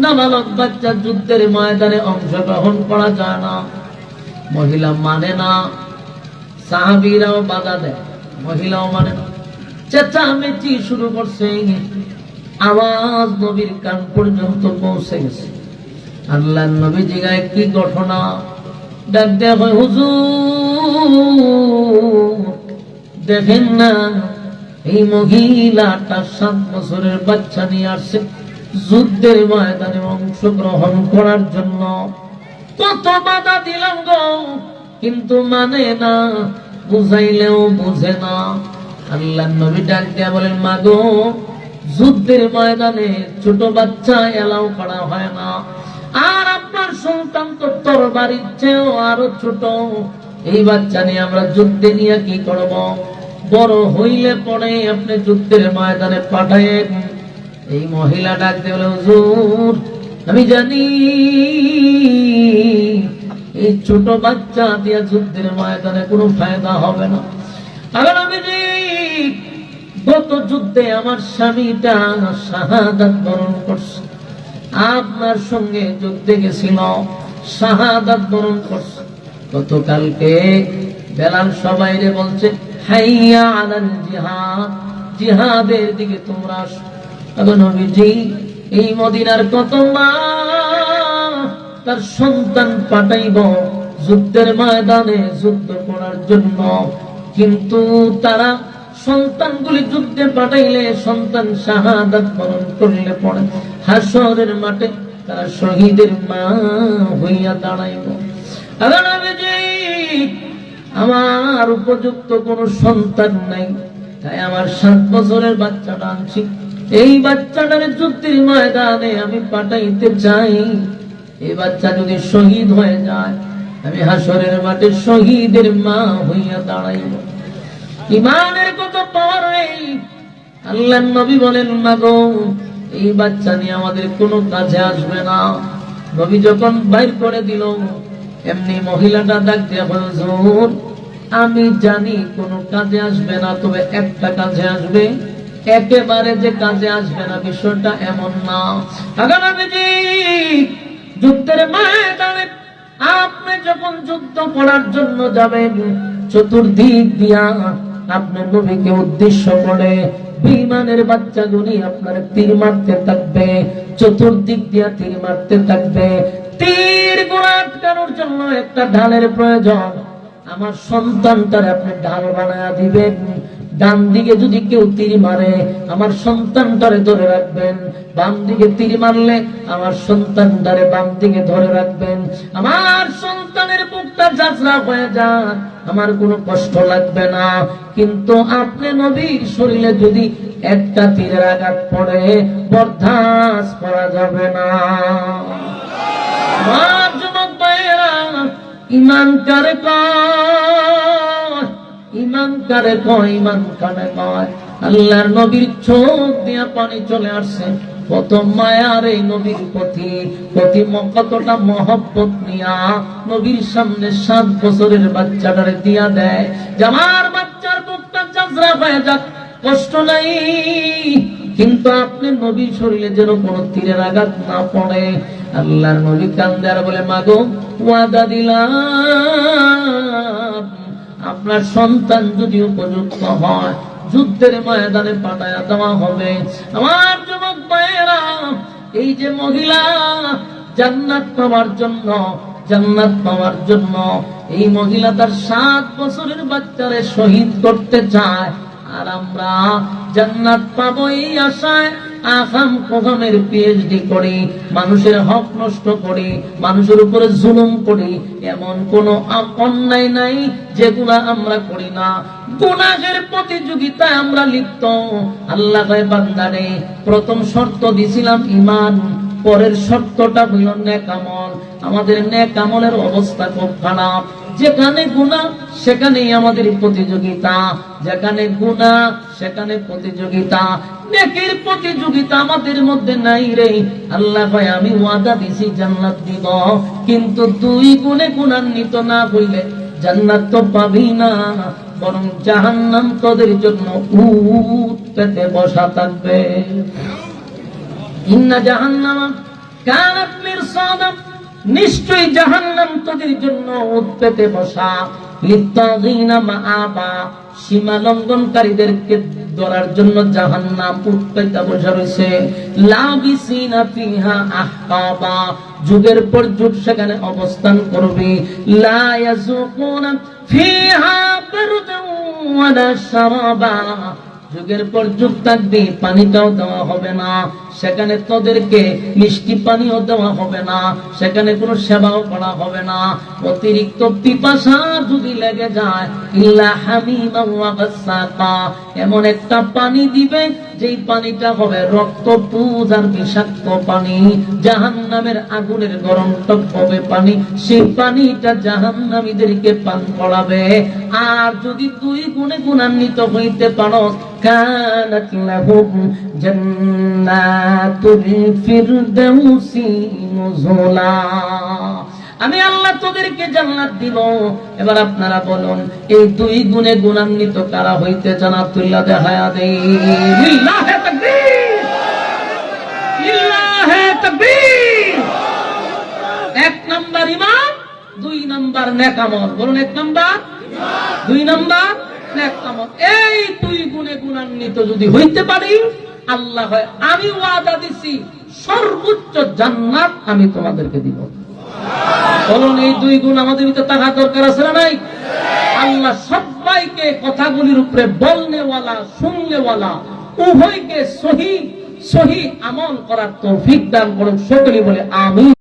নাবালক বাচ্চা যুদ্ধের ময়দানে অংশগ্রহণ করা যায় না। মহিলা মানে না, সাহাবীরাও বাধা দেয়, মহিলাও মানে না, চেঁচামেচি শুরু করছে, আওয়াজ নবীর কান পর্যন্ত পৌঁছে গেছে। আল্লাহর নবী জিগায় কি ঘটনা? ডাক দেয়া হয়, হুজুর দেখেন না এই মহিলাটা 7 বছরের বাচ্চা নিয়ে আসছে যুদ্ধের ময়দানে অংশগ্রহণ করার জন্য। কত বাধা দিলাম গো, কিন্তু মানে না, বুঝাইলেও বুঝে না। আল্লাহর নবী ডাক দিয়া বলেন, মাগো যুদ্ধের ময়দানে ছোট বাচ্চা এলাও করা হয় না, আর আপনার সন্তান তো তরবারির চেয়েও আরো ছোট, এই বাচ্চা নিয়ে আমরা যুদ্ধে নিয়ে কি করব? বড় হইলে পরে আপনি যুদ্ধের ময়দানে পাঠায়েন। এই মহিলা ডাক দিয়ে বলে, হুজুর আমি জানি এই ছোট বাচ্চা দিয়ে যুদ্ধের ময়দানে কোনো ফায়দা হবে না। আবার আমি গত যুদ্ধে আমার স্বামীটা শাহাদাত বরণ করছে, আপনার সঙ্গে যুদ্ধে গেছিল, শাহাদাত বরণ করছে। গতকালকে বেলাল সবাইরে বলছে, হাইয়া আলাল জিহাদ, জিহাদের দিকে তোমরা আসো। নবীজি এই মদিনার কত মা তার সন্তান পাঠাইব যুদ্ধের ময়দানে যুদ্ধ করার জন্য, কিন্তু তারা সন্তানগুলি যুদ্ধে পাঠাইলে সন্তান শাহাদাত বরণ করলে পড়ে হাসরের মাঠে তারা শহীদের মা হইয়া দাঁড়াইব। আমার উপযুক্ত কোন সন্তান নাই, তাই আমার 7 বছরের বাচ্চাটা আনছি, এই বাচ্চাটারে যুদ্ধের ময়দানে আমি পাঠাইতে চাই। এই বাচ্চা যদি শহীদ হয়ে যায় আমি হাসরের মাঠে শহীদের মা হইয়া দাঁড়াইব। ইমানের কত পাওয়ার! আল্লাহর নবী বলেন, মাগো এই বাচ্চা নিয়ে আমাদের কোনো কাজে আসবে না, নবী যখন বাইর করে দিল, এমনি মহিলাটা ডাক দিয়ে বলল, হুজুর আমি জানি কোন কাজে আসবে না, তবে একটা কাজে আসবে, একেবারে যে কাজে আসবে না বিষয়টা এমন না। নবীজি যুদ্ধের ময়দানে আপনি যখন যুদ্ধ করার জন্য যাবেন, চতুর্দিক দিয়া আপনার নবীকে উদ্দেশ্য করে বেঈমানের বাচ্চাগুলি আপনার তীর মারতে থাকবে, চতুর্দিক দিয়া তীর মারতে থাকবে। তীর গুলো আটকানোর জন্য একটা ঢালের প্রয়োজন। আমার সন্তানটার আপনি ঢাল বানায়া দিবেন। ডান দিকে যদি কেউ তীর মারে আমার সন্তানটারে ধরে রাখবেন, বাম দিকে তীর মারলে আমার সন্তানটারে বাম দিকে ধরে রাখবেন। আমার সন্তানের বুকটা যাত্রা হয়ে যাক, আমার কোনো কষ্ট লাগবে না। কিন্তু আপনি নবীর শরীরে যদি একটা তীরের আঘাত পড়ে বরদাস্ত করা যাবে না। আমার যুবক ভাইয়েরা, ইমান কারে কয়, ইমান কারে কয়, ইমান কারে কয়। আল্লাহর নবীর চোখ দিয়া পানি চলে আসছে, কত মায়ার এই নবীর প্রতি, কতটা মহব্বত নিয়া নবীর সামনে 7 বছরের বাচ্চাটারে দিয়া দেয় যে আমার বাচ্চার বুকটা যাত্রা হয়ে যাক, কষ্ট নাই, কিন্তু আপনি নবীর শরীরে যেন কোনো তীরের আঘাত না পড়ে। আল্লাহর নবী কান্দে আর বলে, মাগো ওয়াদা দিলাম আপনার সন্তান যদি উপযুক্ত হয় যুদ্ধের ময়দানে পাঠায়া দেওয়া হবে। আমার যুবক ভাইয়েরা, এই যে মহিলা জান্নাত পাওয়ার জন্য, জান্নাত পাওয়ার জন্য এই মহিলা তার 7 বছরের বাচ্চারে শহীদ করতে চায়, আর আমরা জান্নাত পাবো এই আশায় আকাম কোকামের পিএইচডি করি, মানুষের হক নষ্ট করি, মানুষের উপরে জুলুম করি, এমন কোন অন্যায় নাই যেগুলা আমরা করি না। গুনাহের প্রতিযোগিতায় আমরা লিপ্ত। আল্লাহ কয় বান্দারে প্রথম শর্ত দিছিলাম ঈমান, পরের শর্তটা হলো নেক আমল। আমাদের নেক আমলের অবস্থা খুব খারাপ। যেখানে গুনাহ সেখানেই আমাদের প্রতিযোগিতা, যেখানে গুনাহ সেখানে প্রতিযোগিতা, নেকির প্রতিযোগিতা আমাদের মধ্যে নাই রে। আল্লাহ কয় আমি ওয়াদা দিছি জান্নাত দিব, কিন্তু 2 গুণে গুণান্বিত না হইলে জান্নাত তো পাবি না, বরং জাহান্নাম তোদের জন্য উট পেতে বসা থাকবে। ইন্না জাহান্নামা কানাত মিরসাদা, নিশ্চয়ই জাহান্নাম তোদের জন্য উট পেতে বসা। লিত্তাগিনা মাআবা, সীমা লঙ্ঘনকারীদেরকে ধরার জন্য জাহান্নাম উট পেতে বসা রয়েছে। লাবিসিনা ফিহা আহকাবা, যুগের পর যুগ সেখানে অবস্থান করবে। লা ইয়াযুকুনা ফিহা বারদান ওয়ালা শারাবা, যুগের পর যুগ থাকবে, পানিটাও দেওয়া হবে না সেখানে, তোদেরকে মিষ্টি পানিও দেওয়া হবে না সেখানে, কোনো সেবাও করা হবে না। অতিরিক্ত পিপাসা যদি লেগে যায়, ইল্লা হামিমান ওয়া গাসসাকা, এমন একটা পানি দিবে যেই পানিটা হবে রক্তপুঞ্জ আর বিষাক্ত পানি, জাহান্নামের আগুনের গরম টকবকে পানি, সেই পানিটা জাহান্নামীদেরকে পান করাবে। আর যদি 2 গুণে গুণান্বিত হইতে পারো, কানাত লাহুম জান্নাতুল ফিরদাউসি নুজুলা, আমি আল্লাহ তোদেরকে জান্নাত দিব। এবার আপনারা বলুন, এই 2 গুণে গুণান্বিত কারা হইতে চান? আব্দুল্লাহ দেখায়া দেই। লিল্লাহে তাকবীর, লিল্লাহে তাকবীর। 1 নাম্বার ঈমান, 2 নাম্বার নেক আমল। বলুন 1 নাম্বার, 2 নাম্বার নেক আমল। এই 2 গুণে গুণান্বিত যদি হইতে পারি, আল্লাহ হয় আমি ওয়াদা দিছি সর্বোচ্চ জান্নাত আমি তোমাদেরকে দিব। বলুন এই 2 গুণ আমাদের ভিতরে থাকা দরকার আছে না নাই? আল্লাহ সবাইকে কথাগুলির উপরে বলনেওয়ালা, শুননেওয়ালা, উভয়কে সহি আমল করার তৌফিক দান করুন। সকলে বলে আমিন।